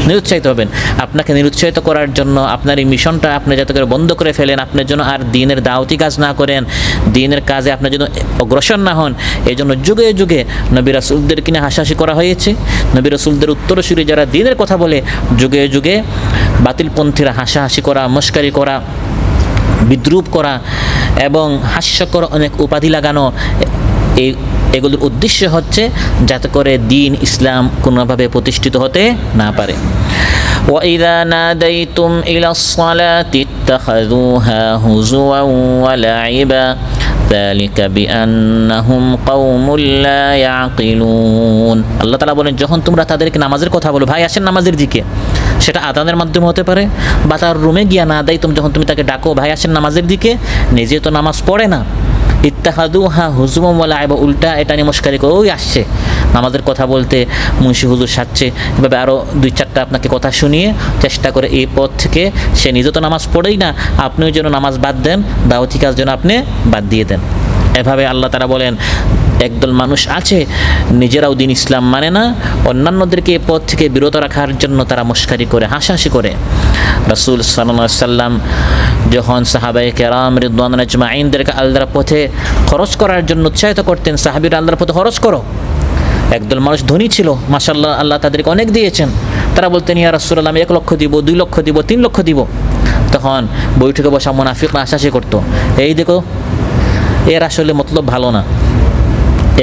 নিরুৎসাহিত হবেন। আপনাকে নিরুৎসাহিত করার জন্য আপনার এই মিশনটা আপনি যাতে করে বন্ধ করে ফেলেন, আপনার জন্য আর দ্বীনের দাওয়াতি কাজ না করেন, দ্বীনের কাজে আপনার জন্য অগ্রসর না হন, এই জন্য যুগে যুগে নবী রাসূলদের কিনে হাসাহাসি করা হয়েছে। নবী রাসূলদের উত্তরসূরি যারা দ্বীনের কথা বলে, যুগে যুগে বাতিলপন্থীরা হাসাহাসি করা, মশকারি করা, বিদ্রুপ করা এবং হাস্যকর অনেক উপাধি লাগানো, এগুলোর উদ্দেশ্য হচ্ছে যাতে করে দ্বীন ইসলাম কোনোভাবে প্রতিষ্ঠিত হতে না পারে। وَإِذَا نَادَيْتُمْ إِلَى الصَّلَاةِ اتَّخَذُوهَا هُزُوًا وَلَعِبًا যালিকা বিআন্নাহুম কওমুল লা ইয়াকিলুন। আল্লাহ তাআলা বলেন, যখন তোমরা তাদেরকে নামাজের কথা বলো, ভাই আসেন নামাজের দিকে, সেটা আদানের মাধ্যমে হতে পারে বা তার রুমে গিয়া না দেয়, যখন তুমি তাকে ডাকো ভাই আসেন নামাজের দিকে, নিজে তো নামাজ পড়ে না, ইত্তাহাদুহা হুজুম ওয়া লাইবা, উল্টা এটা নিয়ে মশকারি করে, ওই আসছে নামাজের কথা বলতে, মুন্সি হুজুর সাজছে, এভাবে আরও 2-4টা আপনাকে কথা শুনিয়ে চেষ্টা করে এই পথ থেকে, সে নিজে তো নামাজ পড়েই না, আপনিও যেন নামাজ বাদ দেন, দাওয়াতি কাজ যেন আপনি বাদ দিয়ে দেন। এভাবে আল্লাহ তাআলা বলেন, একদল মানুষ আছে নিজেরাও দিন ইসলাম মানে না, অন্যান্যদেরকে এই পথ থেকে বিরত রাখার জন্য তারা মশকারি করে, হাসাহাসি করে। রাসূল সাল্লাল্লাহু আলাইহি সাল্লাম যখন সাহাবায়ে কেরাম রিদওয়ানুল্লাহি আজমাইনদেরকে আল্লাহর পথে খরচ করার জন্য উৎসাহিত করতেন, সাহাবীরা আল্লাহর পথে খরচ করো। একদল মানুষ ধনী ছিল, মাশাআল্লাহ, আল্লাহ তাদেরকে অনেক দিয়েছেন, তারা বলতেন, ইয়া রাসূলুল্লাহ আমি 1 লক্ষ দিব, 2 লক্ষ দিব, 3 লক্ষ দিব। তখন বৈঠকে বসা মুনাফিকরা হাসাহাসি করতো, এই দেখো এর আসলে মতলব ভালো না,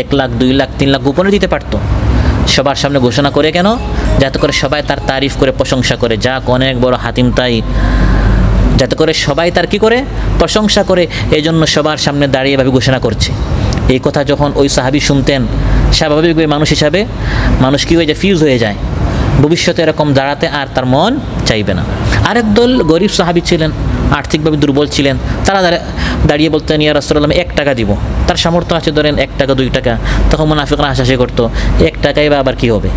1 লাখ 2 লাখ 3 লাখ গোপনে দিতে পারতো, সবার সামনে ঘোষণা করে কেন, যাতে করে সবাই তার তারিফ করে প্রশংসা করে, যাক অনেক বড় হাতিম তাই, যাতে করে সবাই তার কি করে প্রশংসা করে, এই জন্য সবার সামনে দাঁড়িয়ে ভাবে ঘোষণা করছে। এই কথা যখন ওই সাহাবী শুনতেন, স্বাভাবিকভাবে মানুষ হিসাবে মানুষ কি হয়ে যায়, ফিউজ হয়ে যায়, ভবিষ্যতে এরকম দাঁড়াতে আর তার মন চাইবে না। আরেক দল গরিব সাহাবী ছিলেন, আর্থিকভাবে দুর্বল ছিলেন, তারা দাঁড়িয়ে বলতেন, ইয়া রাসূলুল্লাহ আমি 1 টাকা দিব, তার সামর্থ্য আছে ধরেন 1 টাকা 2 টাকা, তখন মুনাফিকরা হাসাহাসি করতো, 1 টাকাই বা আবার কী হবে।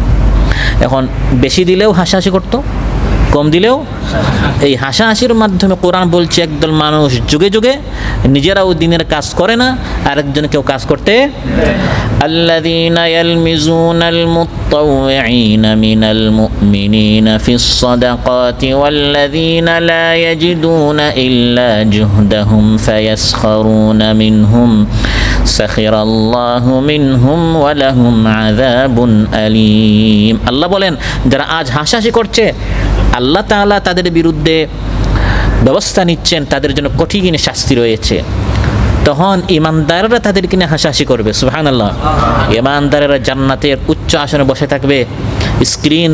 এখন বেশি দিলেও হাসাহাসি করতো, কম দিলেও। এই হাসাহাসির মাধ্যমে কোরআন বলছে, একদল মানুষ যুগে যুগে নিজেরাও দিনের কাজ করে না, আরেকজনকেও কাজ করতে। আল্লাযীনা ইয়ালমিজুনাল মুত্তাওয়িঈনা মিনাল মুমিনিনা ফিস সাদাকাতি ওয়াল্লাযীনা লা ইয়াজিদুনা ইল্লা জুহদাহুম ফায়াসখারুনা মিনহুম সাখিরাল্লাহু মিনহুম ওয়া লাহুম আযাবুন আলীম। আল্লাহ বলেন, যারা আজ হাসাহাসি করছে, আল্লাহ তাআলা তাদের বিরুদ্ধে ব্যবস্থা নিচ্ছেন, তাদের জন্য কঠিন শাস্তি রয়েছে। তখন ইমানদাররা তাদেরকে নিয়ে হাসাহাসি করবে, সুবহানাল্লাহ। ইমানদাররা জান্নাতের উচ্চ আসনে বসে থাকবে, স্ক্রিন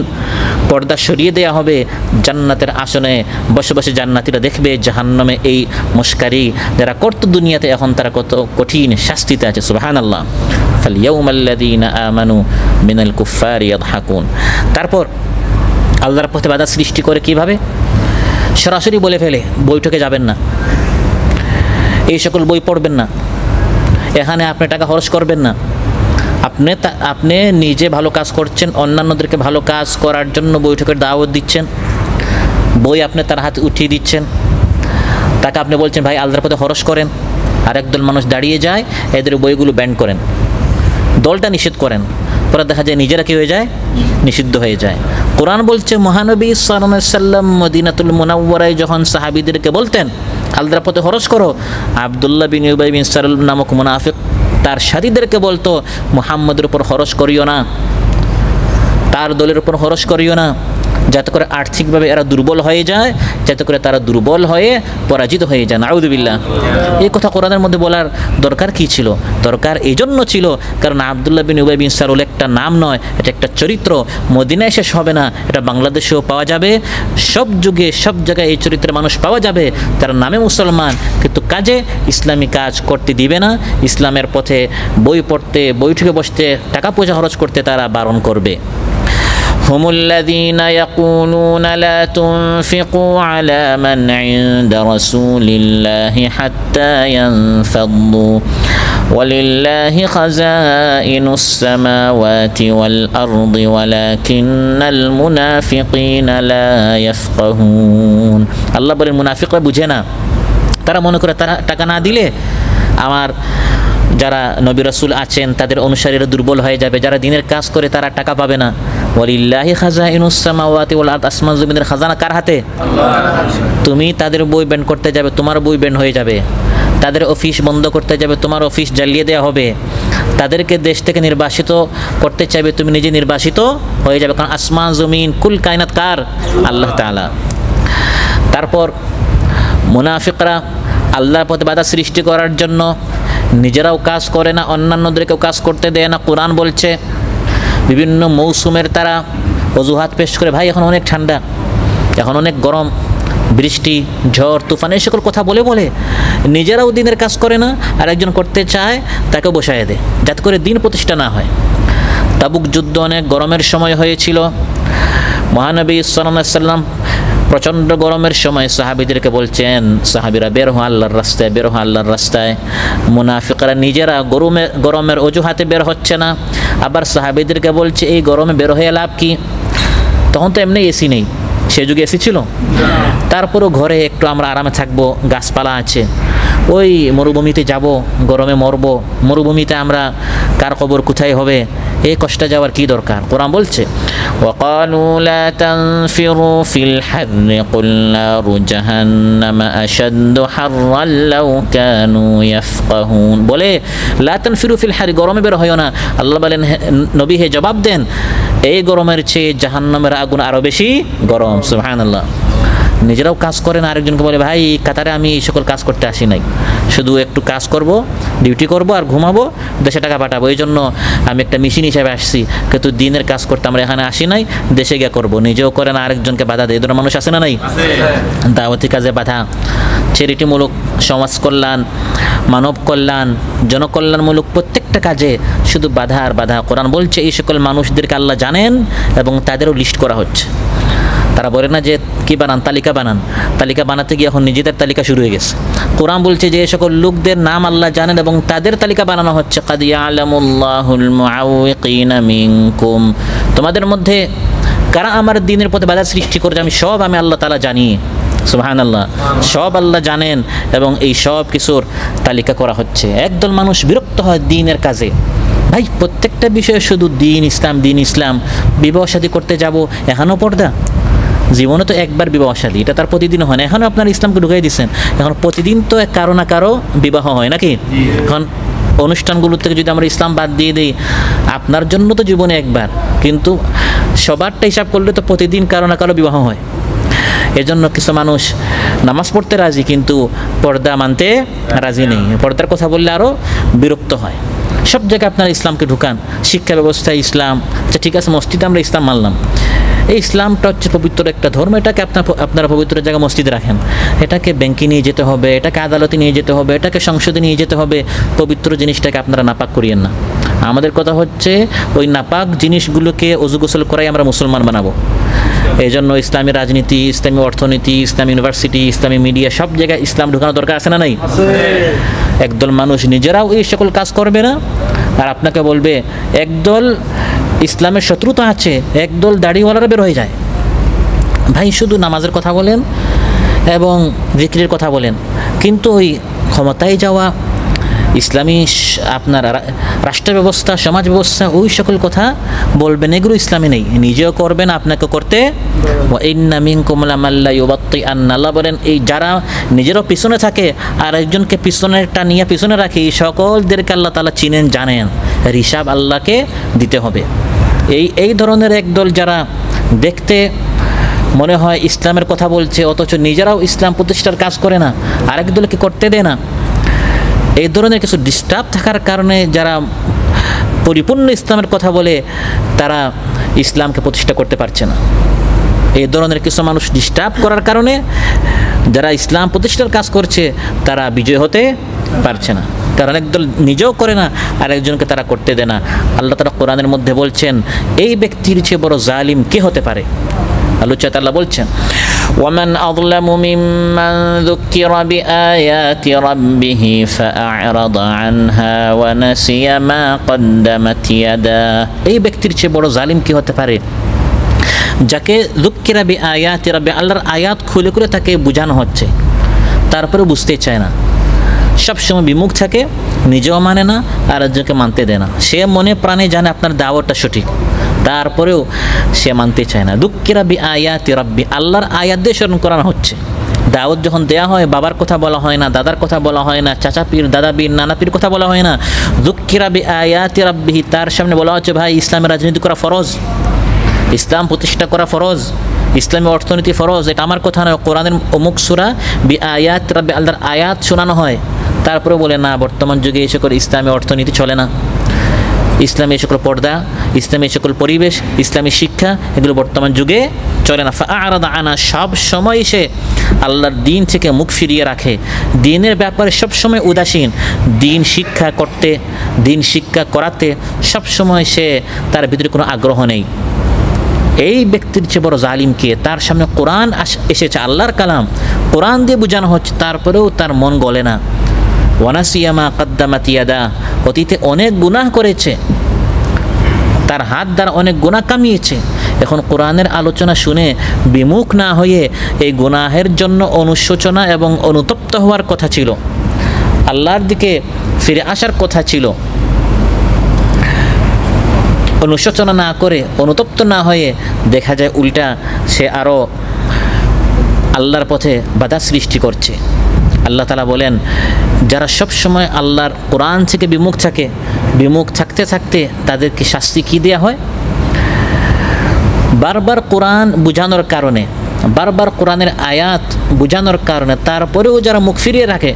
পর্দা সরিয়ে দেওয়া হবে, জান্নাতের আসনে বসে বসে জান্নাতীরা দেখবে জাহান্নামে এই মশকারি যারা করতো দুনিয়াতে, এখন তারা কত কঠিন শাস্তিতে আছে, সুবহানাল্লাহ। ফালইয়াউমাল্লাযীনা আমানু মিনাল কুফফারি ইয়াদহাকুন। তারপর আল্লাহর পথে বাধা সৃষ্টি করে কিভাবে, সরাসরি বলে ফেলে বৈঠকে যাবেন না, এই সকল বই পড়বেন না, এখানে আপনি টাকা খরচ করবেন না, আপনি নিজে ভালো কাজ করছেন, অন্যান্যদেরকে ভালো কাজ করার জন্য বৈঠকের দাওয়াত দিচ্ছেন, বই আপনি তার হাতে উঠিয়ে দিচ্ছেন, তাকে আপনি বলছেন ভাই আল্লাহর পথে খরচ করেন, আর একদল মানুষ দাঁড়িয়ে যায়, এদের বইগুলো ব্যান করেন, দলটা নিষেধ করেন, পরে দেখা যায় নিজেরা কি হয়ে যায়, নিষিদ্ধ হয়ে যায়। কোরআন বলছে, মহানবী সাল্লাল্লাহু আলাইহি সাল্লাম মদিনাতুল মুনাওয়ারায় যখন সাহাবীদেরকে বলতেন আল্লাহর পথে খরচ করো, আব্দুল্লাহ বিন উবাই বিন সালুল নামক মুনাফিক তার সাথীদেরকে বলতো, মুহাম্মদের উপর খরচ করিও না, তার দলের উপর খরচ করিও না, যাতে করে আর্থিকভাবে এরা দুর্বল হয়ে যায়, যাতে করে তারা দুর্বল হয়ে পরাজিত হয়ে যায়। নাউযুবিল্লাহ। এই কথা কোরআনের মধ্যে বলার দরকার কি ছিল? দরকার এই জন্য ছিল কারণ আব্দুল্লাহ বিন উবাই বিন সালুল একটা নাম নয়, এটা একটা চরিত্র, মদিনায় শেষ হবে না, এটা বাংলাদেশেও পাওয়া যাবে, সব যুগে সব জায়গায় এই চরিত্রের মানুষ পাওয়া যাবে, তারা নামে মুসলমান কিন্তু কাজে ইসলামী কাজ করতে দিবে না, ইসলামের পথে বই পড়তে, বৈঠকে বসতে, টাকা পয়সা খরচ করতে তারা বারণ করবে। هم الذين يقولون لا تنفقوا على من عند رسول الله حتى ينفضوا ولله خزائن السماوات والأرض ولكن المنافقين لا يفقهون আল্লাহ বলেন মুনাফিকরা বুঝে না, তারা মনে করে তারা টাকা না দিলে আমার যারা নবী রাসূল আছেন তাদের অনুসারীরা দুর্বল হয়ে যাবে, যারা দিনের কাজ করে তারা টাকা পাবে না। ওয়ালিল্লাহি খাজাইনুস সামাওয়াতি ওয়াল আরদ, আসমান জমিনের খাজানা কার হাতে? আল্লাহর হাতে। তুমি তাদের বই ব্যান্ড করতে যাবে, তোমার বই ব্যান্ড হয়ে যাবে, তাদের অফিস বন্ধ করতে যাবে, তোমার অফিস জ্বালিয়ে দেওয়া হবে, তাদেরকে দেশ থেকে নির্বাসিত করতে চাইবে, তুমি নিজে নির্বাসিত হয়ে যাবে, কারণ আসমান জমিন কুল কায়নাত কার? আল্লাহ তাআলা। তারপর মুনাফিকরা আল্লাহর পথে বাধা সৃষ্টি করার জন্য নিজেরাও কাজ করে না, অন্যান্যদেরকেও কাজ করতে দেয় না। কোরআন বলছে বিভিন্ন মৌসুমের তারা অজুহাত পেশ করে, ভাই এখন অনেক ঠান্ডা, এখন অনেক গরম, বৃষ্টি, ঝড়, তুফান এই সকল কথা বলে বলে নিজেরাও দিনের কাজ করে না, আর একজন করতে চায় তাকে বসায় দেয়, যাতে করে দিন প্রতিষ্ঠা না হয়। তাবুক যুদ্ধ অনেক গরমের সময় হয়েছিল। মহানবী সাল্লাল্লাহু আলাইহি ওয়াসাল্লাম প্রচণ্ড গরমের সময় সাহাবীদেরকে বলছেন, সাহাবীরা বের হও আল্লাহর রাস্তায়, বের হও আল্লাহর রাস্তায়। মুনাফিকরা নিজেরা গরমের অজুহাতে বের হচ্ছে না, আবার সাহাবীদেরকে বলছে এই গরমে বের হয়ে লাভ কি? তখন তো এমনি এসি নেই, সে যুগে এসি ছিল? তারপরও ঘরে একটু আমরা আরামে থাকবো, গাছপালা আছে। ওই মরুভূমিতে যাব, গরমে মরবো, মরুভূমিতে আমরা কার কবর কোথায় হবে, এই কষ্টে যাওয়ার কি দরকার? কোরআন বলছে وقالوا لا تنفروا في الحر قل نار جهنم أشد حرا لو كانوا يفقهون। বলে লা তানফিরু ফিল হার, গরমে বের হয় না। আল্লাহ বলেন নবী হে জবাব দেন, এই গরমের চেয়ে জাহান্নামের আগুন আরো বেশি গরম। সুবহানাল্লাহ। নিজেরাও কাজ করে না, আরেকজনকে বলে ভাই কাতারে আমি এই সকল কাজ করতে আসি নাই, শুধু একটু কাজ করব, ডিউটি করব আর ঘুমাবো, দেশে টাকা পাঠাবো, এই জন্য আমি একটা মেশিন হিসাবে আসছি, কিন্তু দিনের কাজ করতে আমরা এখানে আসি নাই, দেশে গিয়ে করবো। নিজেও করে না, আরেকজনকে বাধা দেয়। এই ধরনের মানুষ আছে না নাই? দাওয়াতি কাজে বাধা, চ্যারিটিমূলক, সমাজ কল্যাণ, মানব কল্যাণ, জনকল্যাণমূলক প্রত্যেকটা কাজে শুধু বাধা আর বাধা। কোরআন বলছে এই সকল মানুষদেরকে আল্লাহ জানেন এবং তাদেরও লিস্ট করা হচ্ছে। তারা বলে না যে কি বানান, তালিকা বানান, তালিকা বানাতে গিয়ে এখন নিজেদের তালিকা শুরু হয়ে গেছে। কোরআন বলছে যে এই সকল লোকদের নাম আল্লাহ জানেন এবং তাদের তালিকা বানানো হচ্ছে। কাদ ইয়ালামুল্লাহুল মুআউইকিনা মিনকুম, তোমাদের মধ্যে কারা আমার দ্বীনের পথে বাধা সৃষ্টি করেছে আমি আল্লাহ তাআলা জানি। সুবহানাল্লাহ। সব আল্লাহ জানেন এবং এই সব কিছুর তালিকা করা হচ্ছে। একদল মানুষ বিরক্ত হয় দ্বীনের কাজে। ভাই প্রত্যেকটা বিষয়ে শুধু দিন ইসলাম, বিবাহ শাদী করতে যাব, এখনও পর্দা। জীবনে তো একবার বিবাহ শাদী, এটা তার প্রতিদিন হয় না। এখনও আপনার ইসলামকে ঢুকাই দিচ্ছেন, এখন প্রতিদিন তো কারো না কারো বিবাহ হয় নাকি? এখন অনুষ্ঠানগুলো থেকে যদি আমরা ইসলাম বাদ দিয়ে দিই, আপনার জন্য তো জীবনে একবার, কিন্তু সবারটা হিসাব করলে তো প্রতিদিন কারো না কারো বিবাহ হয়। এজন্য কিছু মানুষ নামাজ পড়তে রাজি কিন্তু পর্দা মানতে রাজি নেই। পর্দার কথা বললে আরও বিরক্ত হয়। সব জায়গায় আপনারা ইসলামকে ঢুকান, শিক্ষা ব্যবস্থায় ইসলাম। আচ্ছা ঠিক আছে, মসজিদে আমরা ইসলাম মানলাম, এই ইসলামটা হচ্ছে পবিত্র একটা ধর্ম, এটাকে আপনারা পবিত্র জায়গায় মসজিদে রাখেন। এটাকে ব্যাংকে নিয়ে যেতে হবে, এটাকে আদালতে নিয়ে যেতে হবে, এটাকে সংসদে নিয়ে যেতে হবে। পবিত্র জিনিসটাকে আপনারা নাপাক করিয়েন না। আমাদের কথা হচ্ছে ওই নাপাক জিনিসগুলোকে অজু গোসল করাই আমরা মুসলমান বানাবো। এই জন্য ইসলামী রাজনীতি, ইসলামী অর্থনীতি, ইসলামী ইউনিভার্সিটি, ইসলামী মিডিয়া, সব জায়গায় ইসলাম ঢুকানো দরকার আছে না নাই? একদল মানুষ নিজেরাও এই সকল কাজ করবে না, আর আপনাকে বলবে একদল ইসলামের শত্রুতা আছে, একদল দাড়িওয়ালারা বের হয়ে যায়। ভাই শুধু নামাজের কথা বলেন এবং জিকিরের কথা বলেন, কিন্তু ওই ক্ষমতায় যাওয়া, ইসলামী আপনার রাষ্ট্র ব্যবস্থা, সমাজ ব্যবস্থা, ওই সকল কথা বলবেন, এগুলো ইসলামে নেই। নিজেও করবেন, আপনাকে করতে। ইন্না মিনকুম লামাল্লা ইউবাত্তিআন্না, আল্লাহ বলেন এই যারা নিজেরও পিছনে থাকে আর একজনকে পিছনেরটা নিয়ে পিছনে রাখে, এই সকলদেরকে আল্লাহ তাআলা চিনেন, জানেন, এর হিসাব আল্লাহকে দিতে হবে। এই ধরনের একদল যারা দেখতে মনে হয় ইসলামের কথা বলছে অথচ নিজেরাও ইসলাম প্রতিষ্ঠার কাজ করে না, আরেক দলকে করতে দেয় না, এই ধরনের কিছু ডিস্টার্ব থাকার কারণে যারা পরিপূর্ণ ইসলামের কথা বলে তারা ইসলামকে প্রতিষ্ঠা করতে পারছে না। এই ধরনের কিছু মানুষ ডিস্টার্ব করার কারণে যারা ইসলাম প্রতিষ্ঠার কাজ করছে তারা বিজয় হতে পারছে না, কারণ একদল নিজেও করে না আর একজনকে তারা করতে দেয় না। আল্লাহ তাআলা কোরআনের মধ্যে বলছেন এই ব্যক্তির চেয়ে বড় জালিম কে হতে পারে? আল্লাহ তাআলা বলছেন ومن أظلم ممن ذكر بآيات ربه فأعرض عنها ونسي ما قدمت يداه। এই ব্যক্তির চেয়ে বড় জালিম কি হতে পারে যাকে যুক্কিরা বিআয়াতি রাব্বি, আল্লাহর আয়াত খুলে খুলে তাকে বোঝানো হচ্ছে, তারপরে বুঝতে চায় না, সবসময় বিমুখ থাকে, নিজেও মানে না আর একজনকে মানতে দেয় না। সে মনে প্রাণে জানে আপনার দাওয়াতটা সঠিক, তারপরেও সে মানতে চায় না। যুক্কিরা বিআয়াতি রাব্বি, আল্লাহর আয়াত দিয়ে স্মরণ করানো হচ্ছে। দাওয়াত যখন দেয়া হয় বাবার কথা বলা হয় না, দাদার কথা বলা হয় না, চাচা পীর, দাদা পীর, নানা পীর কথা বলা হয় না। যুক্কিরা বিআয়াতি রাব্বিহি, তার সামনে বলা হচ্ছে ভাই ইসলামের রাজনীতি করা ফরজ, ইসলাম প্রতিষ্ঠা করা ফরজ, ইসলামী অর্থনীতি ফরজ। এটা আমার কথা নয়, কোরআনের অমুক সূরা বিআয়াত রাব্বি, আল্লাহর আয়াত শোনানো হয়, তারপরে বলে না বর্তমান যুগে এসে করে ইসলামী অর্থনীতি চলে না। ইসলামী সকল পর্দা, ইসলামী সকল পরিবেশ, ইসলামী শিক্ষা এগুলো বর্তমান যুগে চলে না। ফাআরাদা আনা, সব সময় সে আল্লাহর দিন থেকে মুখ ফিরিয়ে রাখে, দিনের ব্যাপারে সব সময় উদাসীন, দিন শিক্ষা করতে, দিন শিক্ষা করাতে সব সময় সে, তার ভিতরে কোনো আগ্রহ নেই। এই ব্যক্তির চেয়ে বড় জালিম কে? তার সামনে কোরআন এসেছে, আল্লাহর কালাম, কোরআন দিয়ে বোঝানো হচ্ছে, তারপরেও তার মন গলে না। ওয়ানাসিয়া মা কাদ্দামাত ইয়াদা, অতীতে অনেক গুনাহ করেছে, তার হাত দ্বারা অনেক গুনাহ কামিয়েছে। এখন কোরআনের আলোচনা শুনে বিমুখ না হয়ে এই গুনাহের জন্য অনুশোচনা এবং অনুতপ্ত হওয়ার কথা ছিল, আল্লাহর দিকে ফিরে আসার কথা ছিল। অনুশোচনা না করে, অনুতপ্ত না হয়ে দেখা যায় উল্টা সে আরও আল্লাহর পথে বাধা সৃষ্টি করছে। আল্লাহ তাআলা বলেন, যারা সব সময় আল্লাহর কোরআন থেকে বিমুখ থাকে, বিমুখ থাকতে থাকতে তাদেরকে শাস্তি কী দেওয়া হয়? বারবার কোরআন বোঝানোর কারণে, বারবার কোরআনের আয়াত বোঝানোর কারণে তারপরেও যারা মুখ ফিরিয়ে রাখে,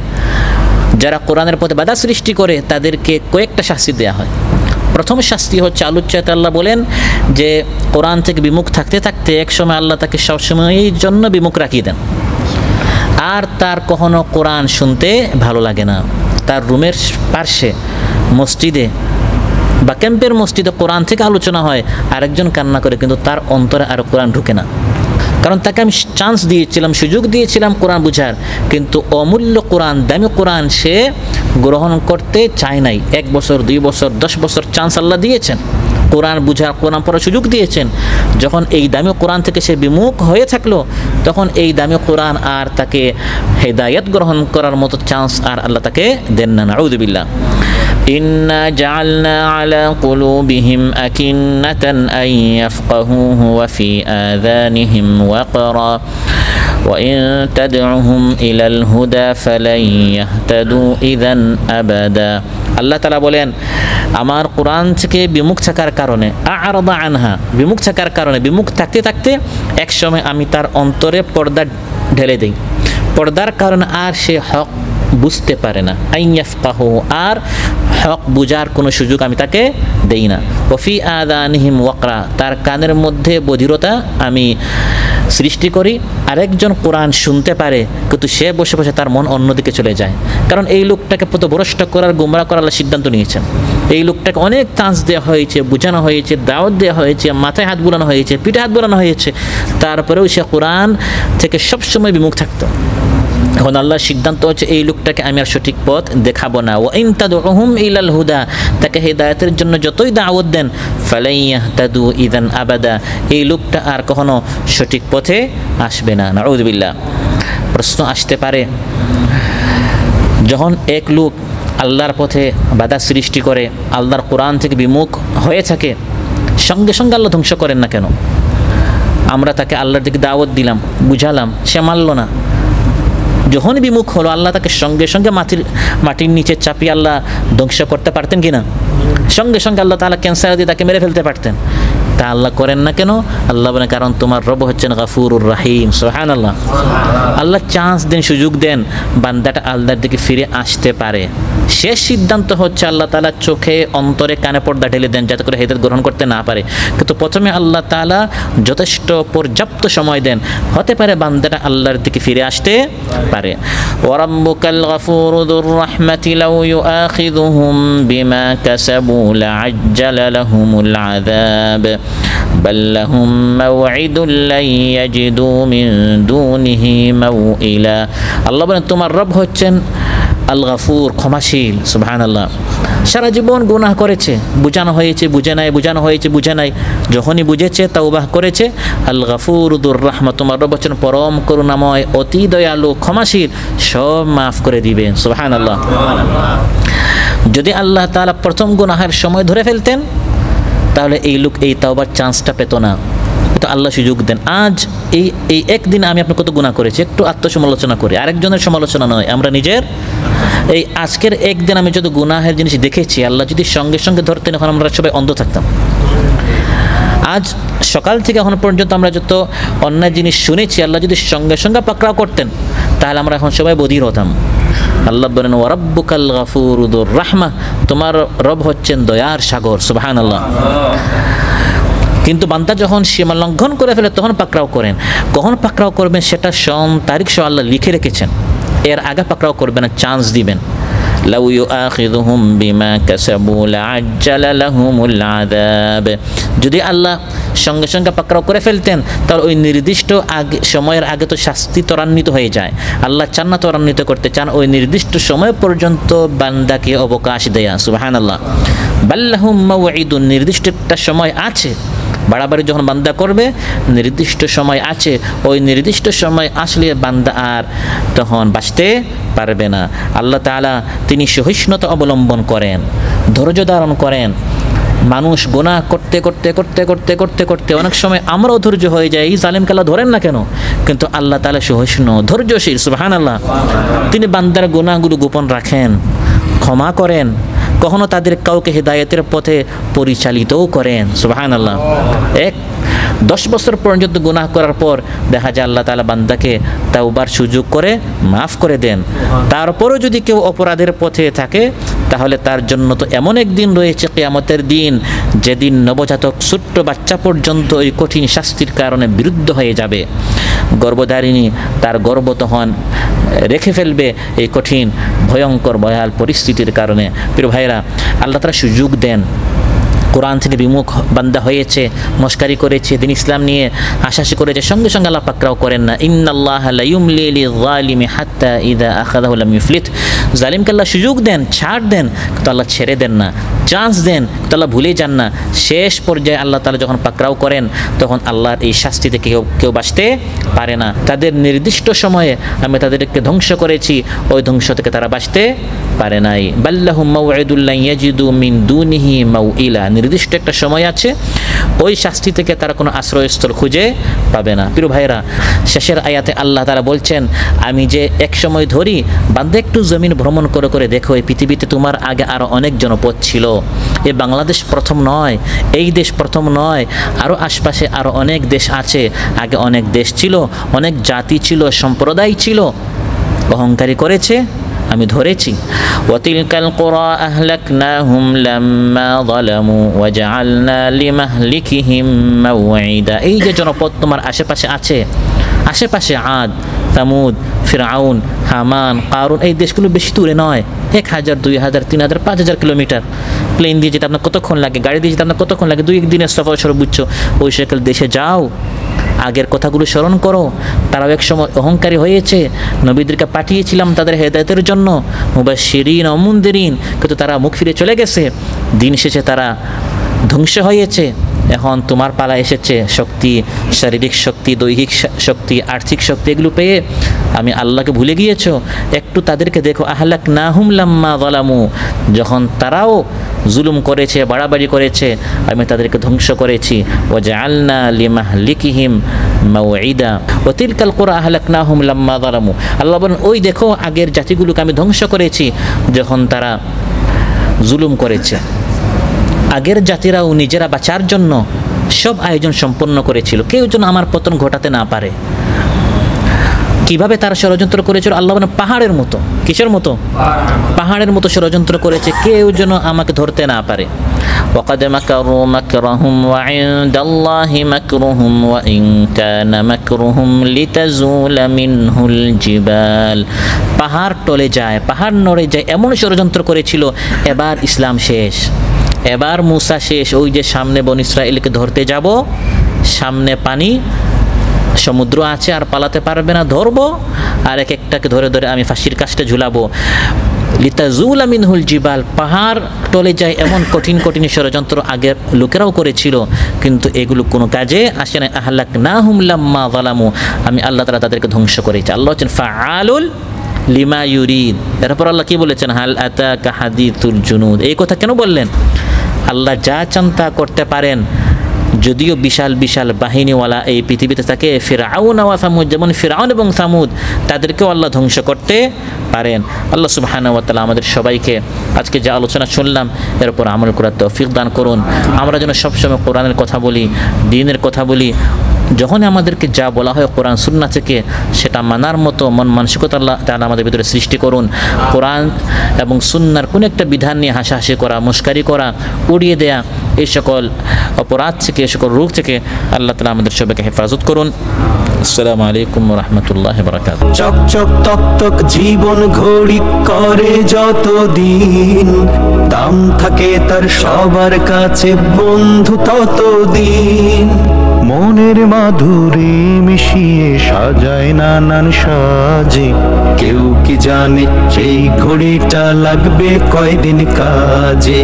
যারা কোরআনের পথে বাধা সৃষ্টি করে, তাদেরকে কয়েকটা শাস্তি দেওয়া হয়। প্রথম শাস্তি হচ্ছে আলোচ্যতে আল্লাহ বলেন যে কোরআন থেকে বিমুখ থাকতে থাকতে একসময় আল্লাহ তাকে সবসময়ের জন্য বিমুখ রাখিয়ে দেন, আর তার কখনো কোরআন শুনতে ভালো লাগে না। তার রুমের পার্শ্বে মসজিদে বা ক্যাম্পের মসজিদে কোরআন থেকে আলোচনা হয়, আরেকজন কান্না করে, কিন্তু তার অন্তরে আর কোরআন ঢুকে না। কারণ তাকে আমি চান্স দিয়েছিলাম, সুযোগ দিয়েছিলাম কোরআন বুঝার, কিন্তু অমূল্য কোরআন, দামি কোরআন সে গ্রহণ করতে চায় নাই। 1 বছর, 2 বছর, 10 বছর চান্স আল্লাহ দিয়েছেন, কোরআন বুঝার, কোরআন পড়ার সুযোগ দিয়েছেন। যখন এই দামি কোরআন থেকে সে বিমুখ হয়ে থাকলো, তখন এই দামি কোরআন আর তাকে হেদায়েত গ্রহণ করার মতো চান্স আর আল্লাহ তাকে দেন না। নাউযু বিল্লাহ। ইন্না জাআলনা আলা কুলুবিহিম আকিন্নাতান আন ইয়াফকাহুহু ওয়া ফি আযানিহিম ওয়াকরা ওয়া ইন তাদউহুম ইলাল হুদা ফালান ইয়াহতাদু ইযান আবাদা। আল্লাহ তাআলা বলেন, আমার কোরআন থেকে বিমুখ থাকার কারণে, আ'রাদা আনহা, বিমুখ থাকার কারণে, বিমুখ থাকতে থাকতে একসময় আমি তার অন্তরে পর্দা ঢেলে দিই। পর্দার কারণে আর সে হক বুঝতে পারে না। আইয়াফকাহু, আর হক বুঝার কোনো সুযোগ আমি তাকে দেই না। ওফি আযানিহিম ওয়াকরা, তার কানের মধ্যে বধিরতা আমি সৃষ্টি করি। আরেকজন কোরআন শুনতে পারে, কিন্তু সে বসে বসে তার মন অন্যদিকে চলে যায়। কারণ এই লোকটাকে পথভ্রষ্ট করার, গুমরাহ করার সিদ্ধান্ত নিয়েছেন। এই লোকটাকে অনেক চান্স দেওয়া হয়েছে, বোঝানো হয়েছে, দাওয়াত দেওয়া হয়েছে, মাথায় হাত বোলানো হয়েছে, পিঠে হাত বোলানো হয়েছে, তারপরেও সে কোরআন থেকে সবসময় বিমুখ থাকতো। এখন আল্লাহর সিদ্ধান্ত হচ্ছে এই লোকটাকে আমি আর সঠিক পথ দেখাবো না। ওয়া ইন তাদউহুম ইলাল হুদা, তাকে হেদায়েতের জন্য যতই দাওয়াত দেন, ফালাই ইয়াহতাদু ইযান আবাদা, এই লোকটা আর কখনো সঠিক পথে আসবে না। নাউযু বিল্লাহ। প্রশ্ন আসতে পারে, যখন এক লোক আল্লাহর পথে বাধা সৃষ্টি করে, আল্লাহর কোরআন থেকে বিমুখ হয়ে থাকে, সঙ্গে সঙ্গে আল্লাহ ধ্বংস করেন না কেন? আমরা তাকে আল্লাহর দিকে দাওয়াত দিলাম, বুঝালাম, সে মানল না। যখন বিমুখ হলো, আল্লাহ তাকে সঙ্গে সঙ্গে মাটির নিচে চাপিয়ে আল্লাহ ধ্বংস করতে পারতেন কিনা? সঙ্গে সঙ্গে আল্লাহ তাআলা ক্যান্সার দিয়ে তাকে মেরে ফেলতে পারতেন। তা আল্লাহ করেন না কেন? আল্লাহ বলেন, কারণ তোমার রব হচ্ছেন গফুরুর রহিম। সুবহানাল্লাহ। আল্লাহ চান্স দেন, সুযোগ দেন, বান্দাটা আল্লাহর দিকে ফিরে আসতে পারে। শেষ সিদ্ধান্ত হচ্ছে আল্লাহ তাআলা চোখে, অন্তরে, কানে পর্দা ঢেলে দেন, যাতে করে হেদায়েত গ্রহণ করতে না পারে। কিন্তু প্রথমে আল্লাহ তাআলা যথেষ্ট পর্যাপ্ত সময় দেন, হতে পারে বান্দাটা আল্লাহর দিকে ফিরে আসতে পারে। ওয়া রাব্বুকাল গফুরু যুর রাহমাতি লাউ ইউআখিযুহুম বিমা কাসাবু লাআজ্জালা লাহুমুল আযাব বাল লাহুম মাওঈদুন লা ইয়াজিদু মিন দুনিহি মাওইলা। আল্লাহ বলেন, তোমার রব হচ্ছেন আল গফুর, ক্ষমাশীল। সুবহানাল্লাহ। সারা জীবন গুনাহ করেছে, বুঝানো হয়েছে, বুঝে নাই, বুঝানো হয়েছে, বুঝে নাই। যখনই বুঝেছে, তাওবাহ করেছে, আল গফুর যুর রাহমা, তোমার রব হচ্ছেন পরম করুণাময়, অতি দয়ালু, ক্ষমাশীল, সব মাফ করে দিবেন। সুবহানাল্লাহ। যদি আল্লাহ তাআলা প্রথম গুনাহের সময় ধরে ফেলতেন, তাহলে এই লোক এই তাওবার চান্সটা পেত না। তো আল্লাহ সুযোগ দেন। আজ এই একদিন আমি আপনার কত গুনাহ করেছি, একটু আত্মসমালোচনা করি, আরেকজনের সমালোচনা নয়, আমরা নিজের। এই আজকের একদিন আমি যত গুনাহের জিনিস দেখেছি, আল্লাহ যদি সঙ্গে সঙ্গে ধরতেন, এখন আমরা সবাই অন্ধ থাকতাম। আজ সকাল থেকে এখন পর্যন্ত আমরা যত অন্যায় জিনিস শুনেছি, আল্লাহ যদি সঙ্গে সঙ্গে পাকড়াও করতেন, তাহলে আমরা এখন সবাই বধির হতাম। আল্লাহ বলেন ওয়া রাব্বুকাল গাফুরুর রাহমা, তোমার রব হচ্ছেন দয়ার সাগর। সুবহানাল্লাহ। কিন্তু বান্দা যখন সীমা লঙ্ঘন করে ফেলে তখন পাকড়াও করেন। কখন পাকড়াও করবেন সেটা সন তারিখ সহ আল্লাহ লিখে রেখেছেন। এর আগে পাকড়াও করবেন না, চান্স দিবেন। লাউ ইউআখিযুহুম বিমা কাসাবু লাআজ্জালা লাহুমুল আযাব, যদি আল্লাহ সঙ্গে সঙ্গে পাকড়াও করে ফেলতেন তাহলে ওই নির্দিষ্ট সময়ের আগে তো শাস্তি ত্বরান্বিত হয়ে যায়। আল্লাহ চান না ত্বরান্বিত করতে, চান ওই নির্দিষ্ট সময় পর্যন্ত বান্দাকে অবকাশ দেয়া। সুবহানাল্লাহ। বাল্লাহুম মাওঈদুন, নির্দিষ্ট একটা সময় আছে। বাড়াবাড়ি যখন বান্দা করবে নির্দিষ্ট সময় আছে, ওই নির্দিষ্ট সময় আসলে বান্দা আর তখন বাঁচতে পারবে না। আল্লাহ তাআলা তিনি সহিষ্ণুতা অবলম্বন করেন, ধৈর্য ধারণ করেন। মানুষ গুনাহ করতে করতে করতে করতে করতে করতে অনেক সময় আমরাও ধৈর্য হয়ে যাই, জালিমকে আল্লাহ ধরেন না কেন? কিন্তু আল্লাহ তাআলা সহিষ্ণু, ধৈর্যশীল। সুবহানাল্লাহ। তিনি বান্দার গুনাহগুলো গোপন রাখেন, ক্ষমা করেন, কখনো তাদের কাউকে হিদায়াতের পথে পরিচালিতও করেন। সুবহানাল্লাহ। 10 বছর পর্যন্ত গুনাহ করার পর দেখা যায় আল্লাহ তাআলা বান্দাকে তাওবার সুযোগ করে মাফ করে দেন। তারপরও যদি কেউ অপরাধের পথে থাকে তাহলে তার জন্য তো এমন একদিন রয়েছে কিয়ামতের দিন, যেদিন নবজাতক ছোট্ট বাচ্চা পর্যন্ত এই কঠিন শাস্তির কারণে বিরুদ্ধ হয়ে যাবে। গর্ভধারিণী তার গর্ভ তখন রেখে ফেলবে এই কঠিন ভয়ঙ্কর ভয়াল পরিস্থিতির কারণে। প্রিয় ভাইরা, আল্লাহ তাআলা সুযোগ দেন। কোরআন থেকে বিমুখ বান্দা হয়েছে, মস্কারি করেছে, দিন ইসলাম নিয়ে আশাশি করেছে, সঙ্গে সঙ্গে আল্লাহ পাকড়াও করেন না। ইন্নাল্লাহা লা ইউমলি লিয-যালিমি হাত্তা ইযা আখাযাহু লাম ইফলিত, জালিমকে আল্লাহ সুযোগ দেন, ছাড় দেন, কিন্তু আল্লাহ ছেড়ে দেন না, চান্স দেন, কিন্তু আল্লাহ ভুলে যান না। শেষ পর্যায়ে আল্লাহ তাআলা যখন পাকড়াও করেন তখন আল্লাহর এই শাস্তি থেকে কেউ বাঁচতে পারে না। তাদের নির্দিষ্ট সময়ে আমি তাদেরকে ধ্বংস করেছি, ওই ধ্বংস থেকে তারা বাঁচতে পারে নাই। বাল্লাহুম মাওঈদুল লা ইয়াজিদু মিন দুনিহি মাওইলা, নির্দিষ্ট একটা সময় আছে, ওই শাস্তি থেকে তারা কোনো আশ্রয়স্থল খুঁজে পাবে না। প্রিয় ভাইরা, শেষের আয়াতে আল্লাহ তাআলা বলছেন, আমি যে এক সময় ধরি বান্দা একটু জমিন ভ্রমণ করে করে দেখো, এই পৃথিবীতে তোমার আগে আরও অনেক জনপদ ছিল। এই বাংলাদেশ প্রথম নয়, এই দেশ প্রথম নয়, আরও আশপাশে আরও অনেক দেশ আছে। আগে অনেক দেশ ছিল, অনেক জাতি ছিল, সম্প্রদায় ছিল, অহংকারী করেছে, আমি ধরেছি। ওয়াতিলকাল কুরা আহলাকনাহুম লাম্মা যালামু ওয়াজআলনা লিমাহলিকিহিম মাওঈদা, এই যে জনপদ তোমার আশেপাশে আছে, আশেপাশে আদ, সামুদ, ফিরআউন, হামান, কারুন, এই দেশগুলো বেশি দূরে নয়। 1000, 2000, 3000, 5000 কিলোমিটার। প্লেন দিয়ে যেতে আপনার কতক্ষণ লাগে, গাড়ি দিয়ে যেতে আপনার কতক্ষণ লাগে? 2-1 দিনের সফর সর্বোচ্চ। ওই সকল দেশে যাও, আগের কথাগুলো স্মরণ করো। তারাও এক সময় অহংকারী হয়েছে, নবীদেরকে পাঠিয়েছিলাম তাদের হেদায়েতের জন্য, মুবাশশিরিন ও মুনদিরিন, কিন্তু তারা মুখ ফিরে চলে গেছে। দিন শেষে তারা ধ্বংস হয়েছে। এখন তোমার পালা এসেছে, শক্তি, শারীরিক শক্তি, দৈহিক শক্তি, আর্থিক শক্তি, এগুলো পেয়ে আমি আল্লাহকে ভুলে গিয়েছো। একটু তাদেরকে দেখো। আহলাকনাহুম লাম্মা যালামু, যখন তারাও জুলুম করেছে, বাড়াবাড়ি করেছে, আমি তাদেরকে ধ্বংস করেছি। ওয়াজআলনা লিমাহলিকিহিম মাওঈদা ওয়াতিলকাল কুরা আহলাকনাহুম লাম্মা যালামু, আল্লাহ বলেন ওই দেখো আগের জাতিগুলোকে আমি ধ্বংস করেছি যখন তারা জুলুম করেছে। আগের জাতিরাও নিজেরা বাঁচার জন্য সব আয়োজন সম্পন্ন করেছিল, কেউ যেন আমার পতন ঘটাতে না পারে। কিভাবে তারা ষড়যন্ত্র করেছিল? আল্লাহ বলেন পাহাড়ের মতো। কিসের মতো? পাহাড়ের মতো ষড়যন্ত্র করেছে, কেউ যেন আমাকে ধরতে না পারে। وقد مكروا مكرهم وعند الله مكرهم وإن كان مكرهم لتزول منه الجبال, পাহাড় টলে যায়, পাহাড় নড়ে যায়, এমন ষড়যন্ত্র করেছিল। এবার ইসলাম শেষ, এবার মুসা শেষ। ওই যে সামনে বনী ইসরাঈলকে ধরতে যাব, সামনে পানি, সমুদ্র আছে, আর পালাতে পারবে না, ধরবো আর এক একটাকে ধরে ধরে আমি ফাঁসির কাস্টে ঝুলাবো। লিতাজুলা মিনহুল জিবাল, পাহাড় টলে যায়, এমন কঠিন কঠিন ষড়যন্ত্র আগের লোকেরাও করেছিল, কিন্তু এগুলো কোনো কাজে আসে না। আহলাকনাহুম লাম্মা যালামু, আমি আল্লাহ তাআলা তাদেরকে ধ্বংস করেছি। আল্লাহ হচ্ছেন ফাআলুল লিমা ইউরিদ। এরপর আল্লাহ কি বলেছেন? হাল আতাকা হাদিসুল জুনুদ। এই কথা কেন বললেন? আল্লাহ যা চান তা করতে পারেন। যদিও বিশাল বিশাল বাহিনীওয়ালা এই পৃথিবীতে থাকে, ফিরআউন ওয়া সামুদ, যেমন ফিরআউন এবং সামুদ, তাদেরকেও আল্লাহ ধ্বংস করতে পারেন। আল্লাহ সুবহানাহু ওয়া তাআলা আমাদের সবাইকে আজকে যে আলোচনা শুনলাম এর উপর আমল করার তৌফিক দান করুন। আমরা যেন সবসময় কোরআনের কথা বলি, দ্বীনের কথা বলি, যখন আমাদেরকে যা বলা হয় কোরআন সুন্নাহ থেকে সেটা মানার মতো মন মানসিকতা আল্লাহ তাআলা আমাদের ভিতরে সৃষ্টি করুন। কোরআন এবং সুন্নাহর কোন একটা বিধান নিয়ে হাসাহাসি করা, মুশকারি করা, উড়িয়ে দেয়া, এই সকল অপরাধ থেকে, এই সকল রোগ থেকে আল্লাহ তাআলা আমাদের সবাইকে হেফাজত করুন। আসসালামু আলাইকুম ওয়া রাহমাতুল্লাহি ওয়া বারাকাতুহু। চকচক তকতক জীবন ঘড়ি করে যত দিন, দাম থাকে তার সবার কাছে বন্ধু তত দিন। মনের মাধুরী মিশিয়ে সাজায় নানান সাজে, কেউ কি জানে সেই ঘড়িটা লাগবে কয়দিন কাজে।